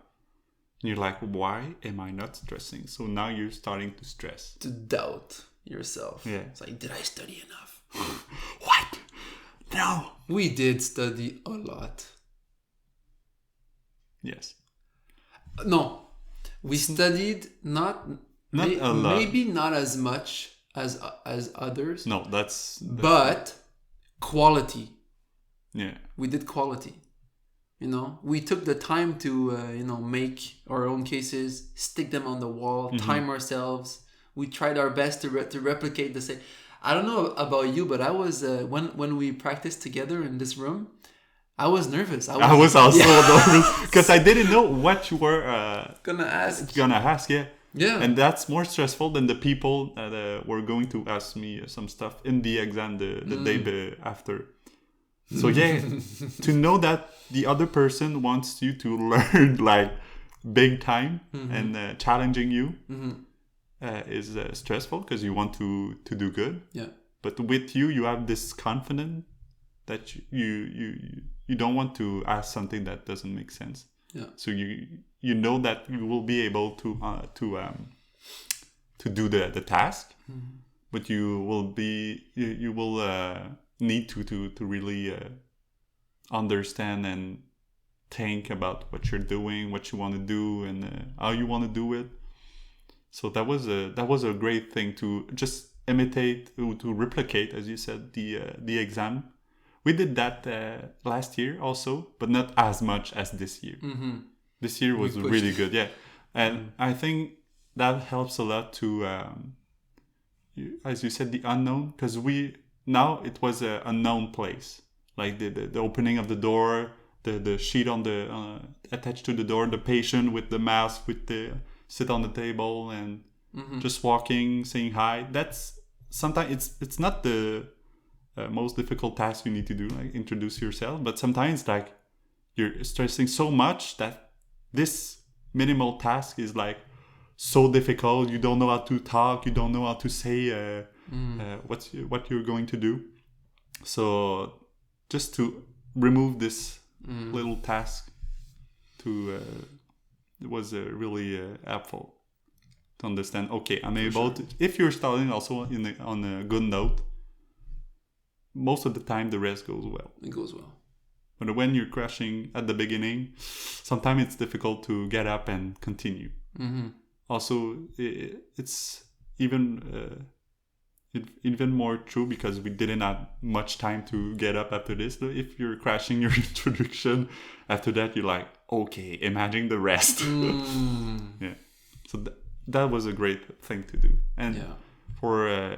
and you're like, why am I not stressing? So now you're starting to stress. To doubt yourself. Yeah. It's like, did I study enough? What? No. We did study a lot. Yes. No. We studied not a lot. Maybe not as much as others. No, that's but quality. Yeah. We did quality. We took the time to make our own cases, stick them on the wall, time ourselves. We tried our best to replicate the same. I don't know about you, but I was when we practiced together in this room, I was nervous. I was also nervous because I didn't know what you were gonna ask. Yeah. Yeah. And that's more stressful than the people that were going to ask me some stuff in the exam the day after. So yeah, to know that the other person wants you to learn like big time and challenging you is stressful because you want to do good. Yeah. But with you have this confidence that you don't want to ask something that doesn't make sense. Yeah. So you know that you will be able to do the task, but you will need to really understand and think about what you're doing, what you want to do, and how you want to do it. So that was a great thing to just imitate, to replicate, as you said, the exam. We did that last year also, but not as much as this year. This year was really good, yeah. And I think that helps a lot to, as you said, the unknown, because now it was an unknown place. Like the opening of the door, the sheet on the attached to the door, the patient with the mask, sit on the table and just walking, saying hi. That's sometimes it's not the most difficult task you need to do, like introduce yourself. But sometimes like you're stressing so much that this minimal task is like so difficult. You don't know how to talk. You don't know how to say what you're going to do. So just to remove this little task, it was really helpful to understand. Okay, I'm able to. If you're starting also on a good note, most of the time the rest goes well. It goes well. But when you're crashing at the beginning, sometimes it's difficult to get up and continue. Also, it's even more true because we didn't have much time to get up after this. If you're crashing your introduction, after that you're like, okay, imagine the rest. Yeah. So that was a great thing to do. And for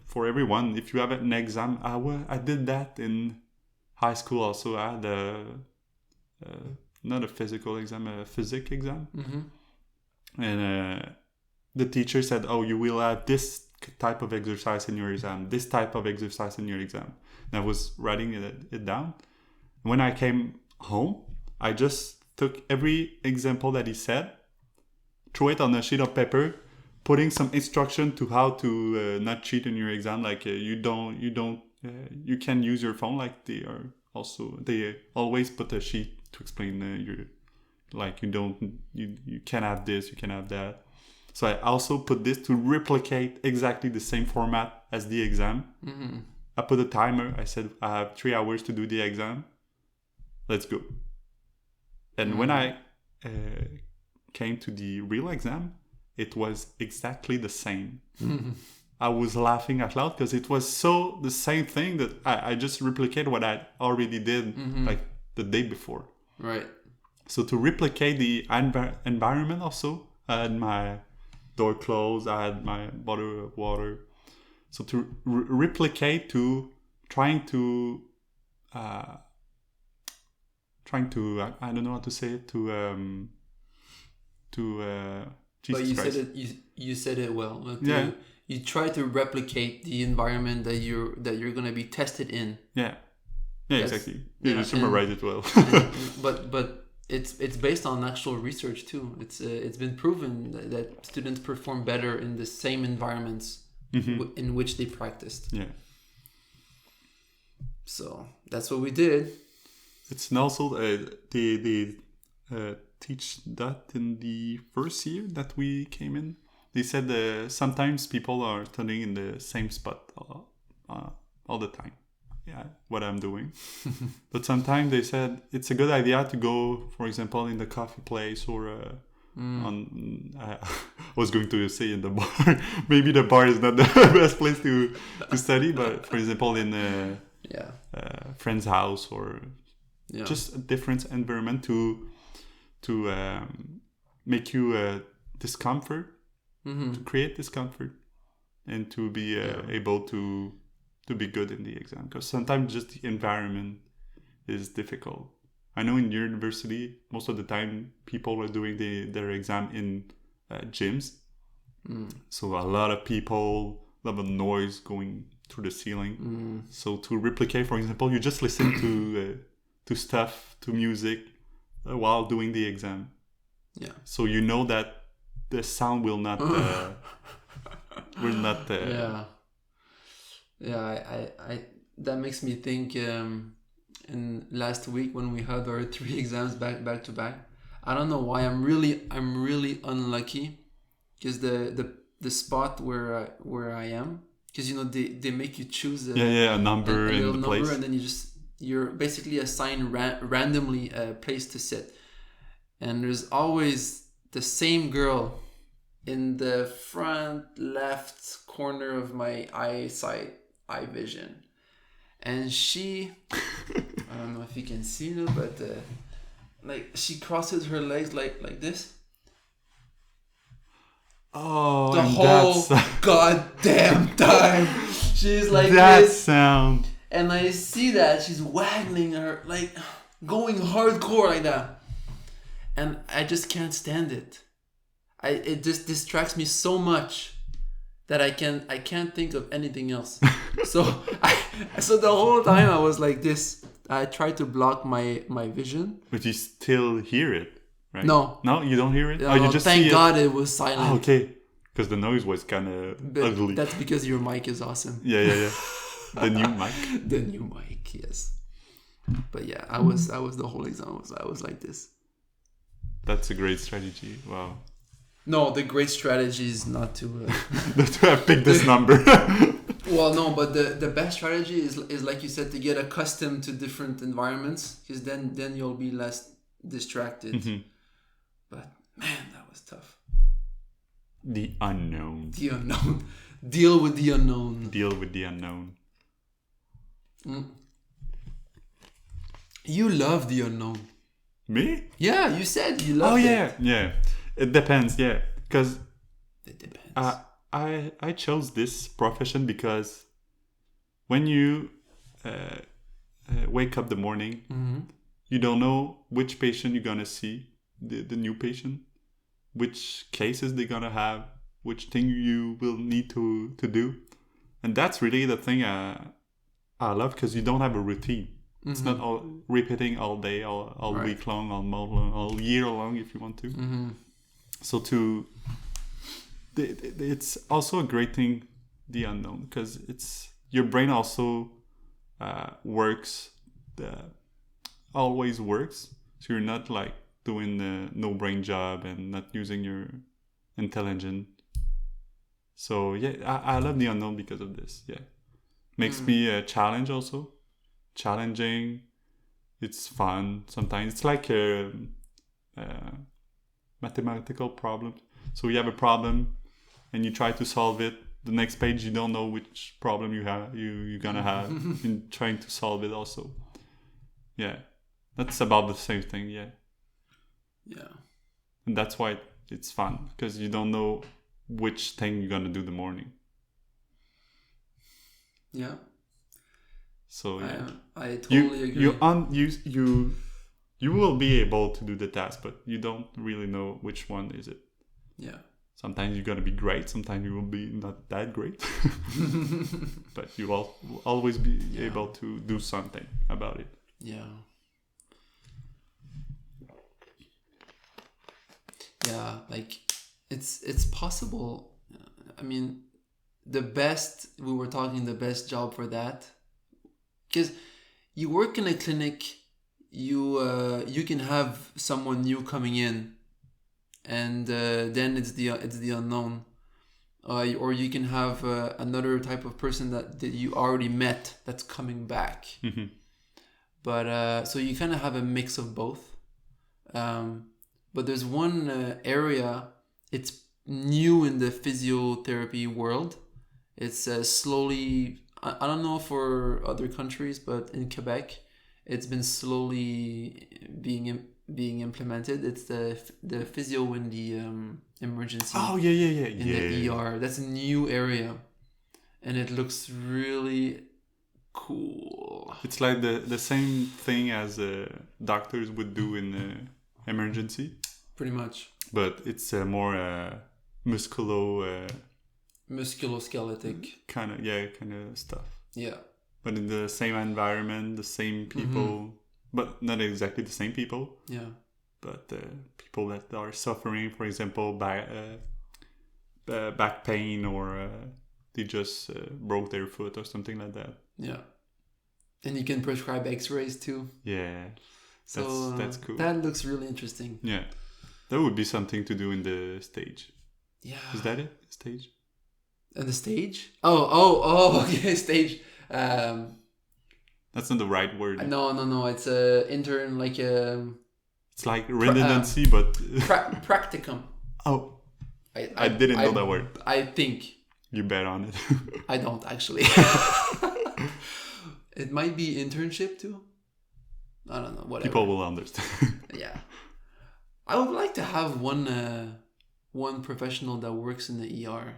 for everyone, if you have an exam, I did that in high school also. I had not a physical exam, a physics exam. And the teacher said, oh, you will have this type of exercise in your exam, this type of exercise in your exam. And I was writing it down. When I came home, I just took every example that he said, throw it on a sheet of paper, putting some instruction to how to not cheat in your exam. Like you can use your phone. Like they always put a sheet to explain you can't have this, you can have that. So I also put this to replicate exactly the same format as the exam. I put a timer. I said, I have 3 hours to do the exam. Let's go. And when I came to the real exam, it was exactly the same. I was laughing out loud because it was so the same thing that I just replicated what I already did like the day before. Right. So to replicate the environment also, I had my door closed, I had my bottle of water. So to replicate, to trying to I don't know how to say it, Jesus But you Christ. said it. You said it well. Yeah. You try to replicate the environment that you're gonna be tested in. Yeah. Yeah, exactly. Yeah, you summarized it well. but it's based on actual research too. It's been proven that students perform better in the same environments in which they practiced. Yeah. So that's what we did. It's also they teach that in the first year that we came in. They said sometimes people are studying in the same spot all the time. Yeah, what I'm doing. But sometimes they said it's a good idea to go, for example, in the coffee place or on. I was going to say in the bar. Maybe the bar is not the best place to study, but for example, in a friend's house or just a different environment to make you discomfort, to create discomfort, and to be able to be good in the exam. Because sometimes just the environment is difficult. I know in university, most of the time people are doing their exam in gyms. So a lot of people, a lot of noise going through the ceiling. So to replicate, for example, you just listen to stuff, to music while doing the exam. Yeah. So you know that the sound will not I that makes me think in last week when we had our 3 exams back to back. I don't know why I'm really unlucky because the spot where I am, because they make you choose a number a in little the number place, and then you're basically assigned randomly a place to sit, and there's always the same girl in the front left corner of my eye vision, and she I don't know if you can see it, but like she crosses her legs like this. Oh, the whole goddamn time she's like that this sound, and I see that she's waggling her, like going hardcore like that, and I just can't stand it. It just distracts me so much that I can't think of anything else. So the whole time I was like this. I tried to block my vision. But you still hear it, right? No, you don't hear it. No, you just thank see God it. it was silent. Oh, okay, because the noise was kind of ugly. That's because your mic is awesome. Yeah. The new mic. The new mic, yes. But yeah, I was the whole exam. I was like this. That's a great strategy. Wow. No, the great strategy is not to pick this number. Well, no, but the best strategy is like you said, to get accustomed to different environments, because then you'll be less distracted. But man, that was tough. The unknown. The unknown. Deal with the unknown. Deal with the unknown. You love the unknown. Me? Yeah, you said you love it. Yeah. It depends, because it depends. I chose this profession because when you wake up the morning, you don't know which patient you're gonna see, the new patient, which cases they're gonna have, which thing you will need to do, and that's really the thing I love, because you don't have a routine. It's not all repeating all day, all right. week long, all month long, all year long if you want to. So it's also a great thing, the unknown, because it's your brain also always works. So you're not like doing the no brain job and not using your intelligent. So yeah, I love the unknown because of this. Yeah, makes me a challenge also. Challenging. It's fun sometimes. It's like a mathematical problem. So you have a problem and you try to solve it. The next page you don't know which problem you're gonna have in trying to solve it also. Yeah, that's about the same thing. Yeah, and that's why it's fun because you don't know which thing you're gonna do the morning. Yeah. So yeah, I totally agree. You will be able to do the task, but you don't really know which one is it. Yeah. Sometimes you're gonna be great. Sometimes you will be not that great. But you will always be able to do something about it. Yeah. Yeah, like it's possible. I mean, the best job for that, because you work in a clinic, you can have someone new coming in, and then it's the unknown, or you can have another type of person that you already met that's coming back. Mm-hmm. But so you kind of have a mix of both. But there's one area, it's new in the physiotherapy world. It's slowly, I don't know for other countries, but in Quebec, it's been slowly being implemented. It's the physio in the emergency. Oh, yeah. In the ER. That's a new area. And it looks really cool. It's like the same thing as doctors would do in emergency. Pretty much. But it's more musculoskeletic kind of stuff. Yeah. But in the same environment, the same people, but not exactly the same people. Yeah. But people that are suffering, for example, back pain, or they just broke their foot or something like that. Yeah. And you can prescribe X-rays too. Yeah. So that's cool. That looks really interesting. Yeah. That would be something to do in the stage. Yeah. Is that it? Stage? And the stage? Oh, okay, stage. That's not the right word. No. It's a intern, like a. It's like redundancy, but practicum. Oh, I didn't know that word. I think. You bet on it. I don't actually. It might be internship too. I don't know. Whatever. People will understand. Yeah, I would like to have one professional that works in the ER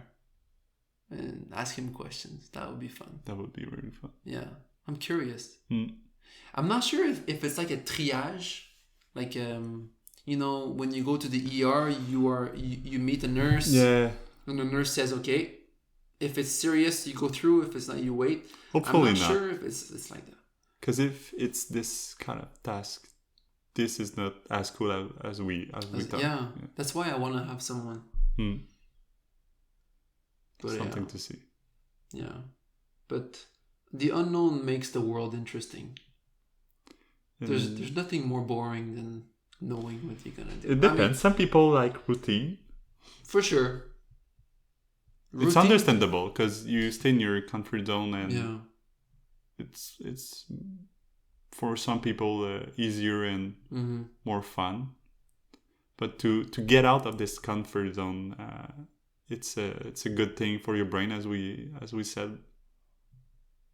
and ask him questions. That would be fun. That would be really fun. Yeah, I'm curious. I'm not sure if it's like a triage, like when you go to the ER, you meet a nurse. Yeah. And the nurse says, okay, if it's serious, you go through. If it's not, you wait. Hopefully I'm not sure if it's like that. Because if it's this kind of task, this is not as cool as we thought. Yeah, that's why I want to have someone. But something to see. Yeah, but the unknown makes the world interesting. There's nothing more boring than knowing what you're gonna do. It depends. Some people like routine. For sure. It's understandable because you stay in your comfort zone, and it's for some people easier and more fun. But to get out of this comfort zone, it's a good thing for your brain, as we said.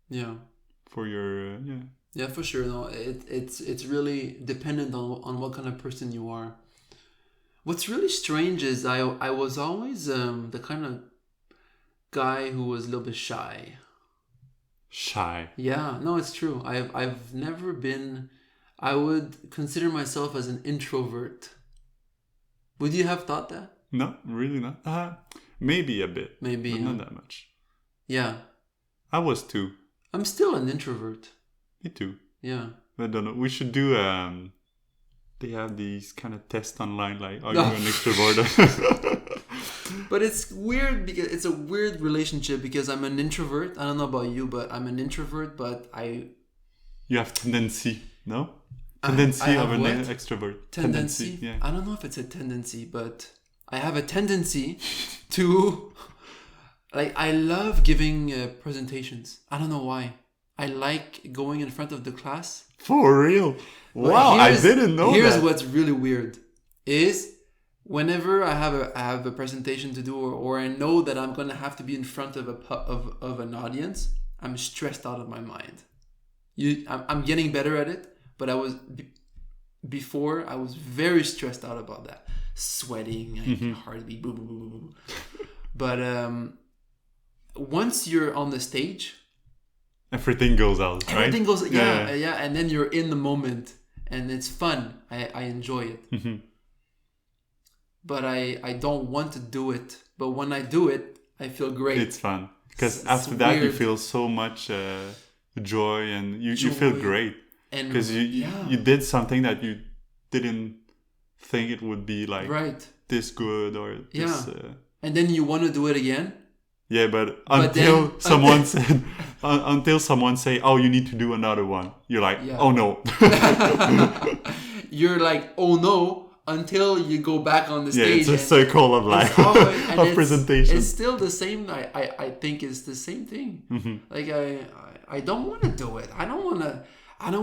Yeah. For your Yeah, for sure. No, it's really dependent on what kind of person you are. What's really strange is I was always the kind of guy who was a little bit shy. Shy. Yeah, no, it's true. I've never been. I would consider myself as an introvert. Would you have thought that? No, really not. Maybe a bit. Maybe, but not that much. Yeah. I was too. I'm still an introvert. Me too. Yeah. I don't know. We should do. They have these kind of tests online, like, are you an extrovert? But it's weird because it's a weird relationship because I'm an introvert. I don't know about you, but I'm an introvert. But You have tendency, no? Tendency of an what? extrovert. Tendency. Yeah. I don't know if it's a tendency, but I have a tendency to, like, I love giving presentations. I don't know why. I like going in front of the class. For real? Wow, I didn't know that. Here's what's really weird is whenever I have a presentation to do, or I know that I'm gonna have to be in front of an audience, I'm stressed out of my mind. I'm getting better at it, but before I was very stressed out about that, sweating, like, heartbeat, boo, boo, boo, boo, boo. But once you're on the stage, everything goes out, right? Everything goes, yeah, and then you're in the moment, and it's fun. I enjoy it. Mm-hmm. But I don't want to do it. But when I do it, I feel great. It's fun. Because after that, you feel so much joy, and you feel great. Because you did something that you didn't think it would be like this good or this... and then you want to do it again. Yeah, but until someone said, until someone say, "Oh, you need to do another one," you're like, "Oh no." You're like, "Oh no," until you go back on the stage. Yeah, it's a circle of life of presentation. It's still the same. I think it's the same thing. Mm-hmm. Like I don't want to do it. I don't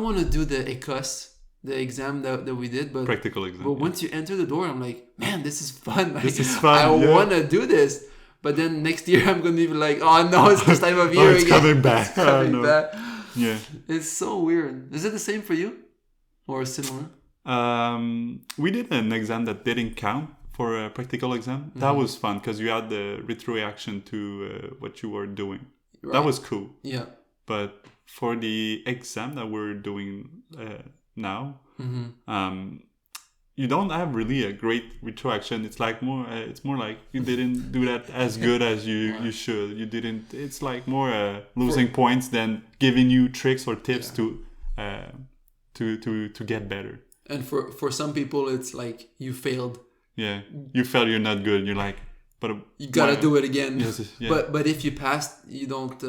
want to do the ECOS, the exam that we did, but practical exam. But once you enter the door, I'm like, man, this is fun. Like, this is fun. I want to do this. But then next year I'm gonna be like, oh no, it's this time of year it's again. Coming back. It's coming back. Yeah. It's so weird. Is it the same for you? Or similar? We did an exam that didn't count for a practical exam. Mm-hmm. That was fun because you had the retroaction to what you were doing. Right. That was cool. Yeah. But for the exam that we're doing now, you don't have really a great retroaction. It's like it's more like you didn't do that as good as you should. You didn't. It's like more losing points than giving you tricks or tips to get better. And for some people, it's like you failed. Yeah, you felt you're not good. You're like, but you gotta do it again. Yes, yeah. But if you passed, you don't.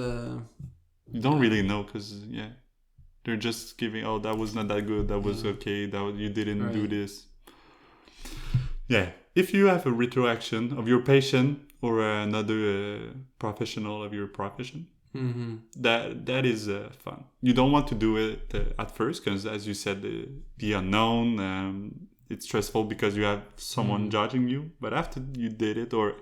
You don't really know because they're just giving. Oh, that was not that good. That was okay. You didn't do this. Yeah, if you have a retroaction of your patient or another professional of your profession, that is fun. You don't want to do it at first because, as you said, the unknown, it's stressful because you have someone judging you. But after you did it, or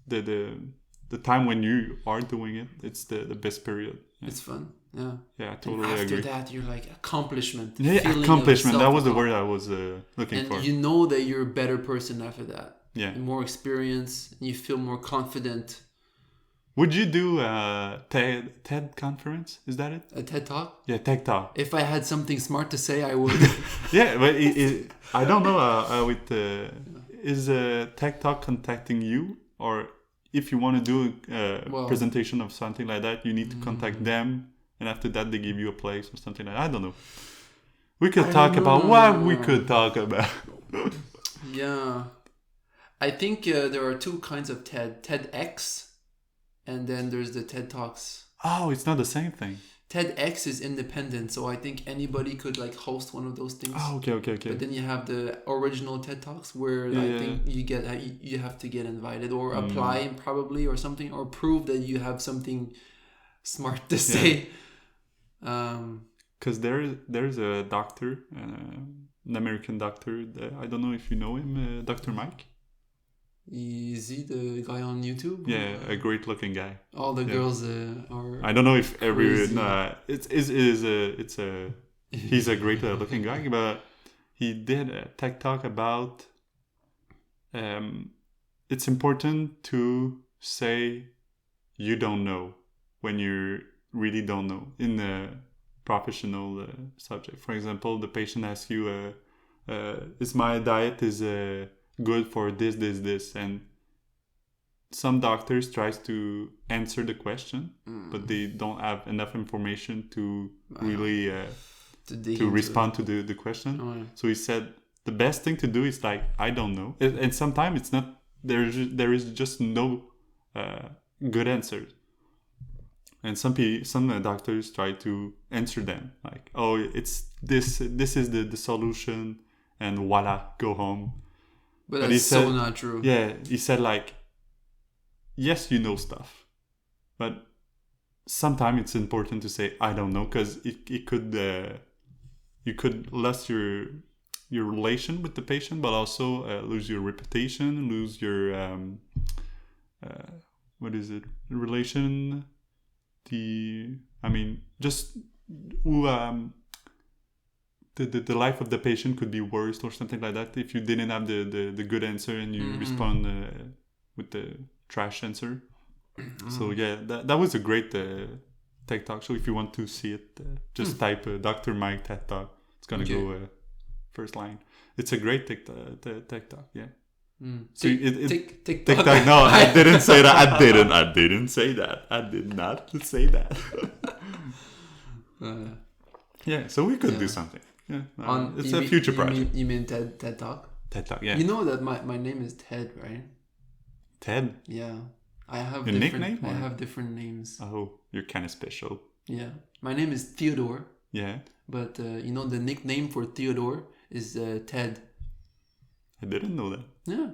the time when you are doing it, it's the best period. Yeah. It's fun. Yeah. Yeah, I totally and agree. after that, you're like accomplishment. Yeah, accomplishment. That was the word I was looking for. And you know that you're a better person after that. Yeah. More experience, and you feel more confident. Would you do a TED conference? Is that it? A TED Talk? Yeah, TED Talk. If I had something smart to say, I would. Yeah, but I don't know. Is TED Talk contacting you, or if you want to do a presentation of something like that, you need to contact them, and after that they give you a place or something like that. I don't know. We could talk about what we could talk about. Yeah, I think there are two kinds of TEDx. And then there's the TED Talks. Oh, it's not the same thing. TEDx is independent, so I think anybody could like host one of those things. Oh, okay. But then you have the original TED Talks where I think you have to get invited or apply probably or something, or prove that you have something smart to say. Because there's a doctor, an American doctor. I don't know if you know him, Dr. Mike. Is he the guy on YouTube? Yeah, a great looking guy. All the girls are. I don't know if he's a great looking guy, but he did a TED Talk about it's important to say you don't know when you really don't know in a professional subject. For example, the patient asks you, "Is my diet good for this?" And some doctors tries to answer the question, but they don't have enough information to really to respond to the question. Oh. So he said the best thing to do is like, I don't know, and sometimes it's not there is just no good answers. And some doctors try to answer them like, oh, it's this is the solution, and voila, go home. But that's so not true. Yeah, he said like, yes, you know stuff, but sometimes it's important to say I don't know, because it could you could lose your relation with the patient, but also lose your reputation, lose your what is it, relation, just who the life of the patient could be worse or something like that if you didn't have the good answer and you respond with the trash answer. So yeah, that was a great TED Talk. So if you want to see it, just type Dr. Mike TED Talk. It's gonna go first line. It's a great TED Talk. Yeah. So TikTok. No, I didn't say that. I didn't say that. I did not say that. Yeah. So we could do something. Yeah. It's a future project. You mean TED Talk? TED Talk. Yeah. You know that my name is Ted, right? Ted. Yeah. I have a nickname. I have different names. Oh, you're kind of special. Yeah. My name is Theodore. Yeah. But the nickname for Theodore is Ted. I didn't know that. Yeah.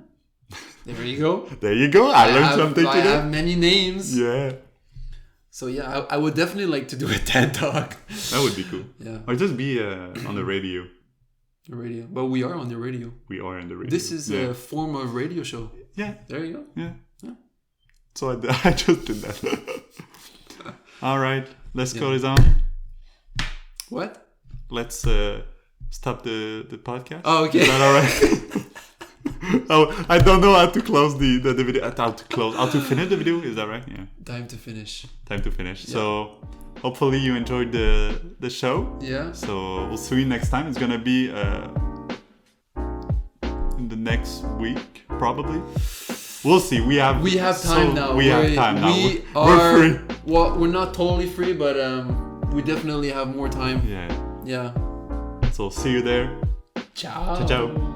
There you go. There you go. I learned something today. I have many names. Yeah. So yeah, I would definitely like to do a TED Talk. That would be cool. Yeah. Or just be on the radio. The radio. But we are on the radio. We are on the radio. This is a form of radio show. Yeah. There you go. Yeah. So I just did that. All right. Let's go this on. What? Let's stop the podcast. Oh, okay. Is that all right? Oh, I don't know how to close the video. How to finish the video. Is that right? Yeah. Time to finish. Yeah. So hopefully you enjoyed the show. Yeah. So we'll see you next time. It's gonna be in the next week probably. We'll see. We have time now. We're free. Well, we're not totally free, but we definitely have more time. Yeah. Yeah. So see you there. Ciao. Ciao.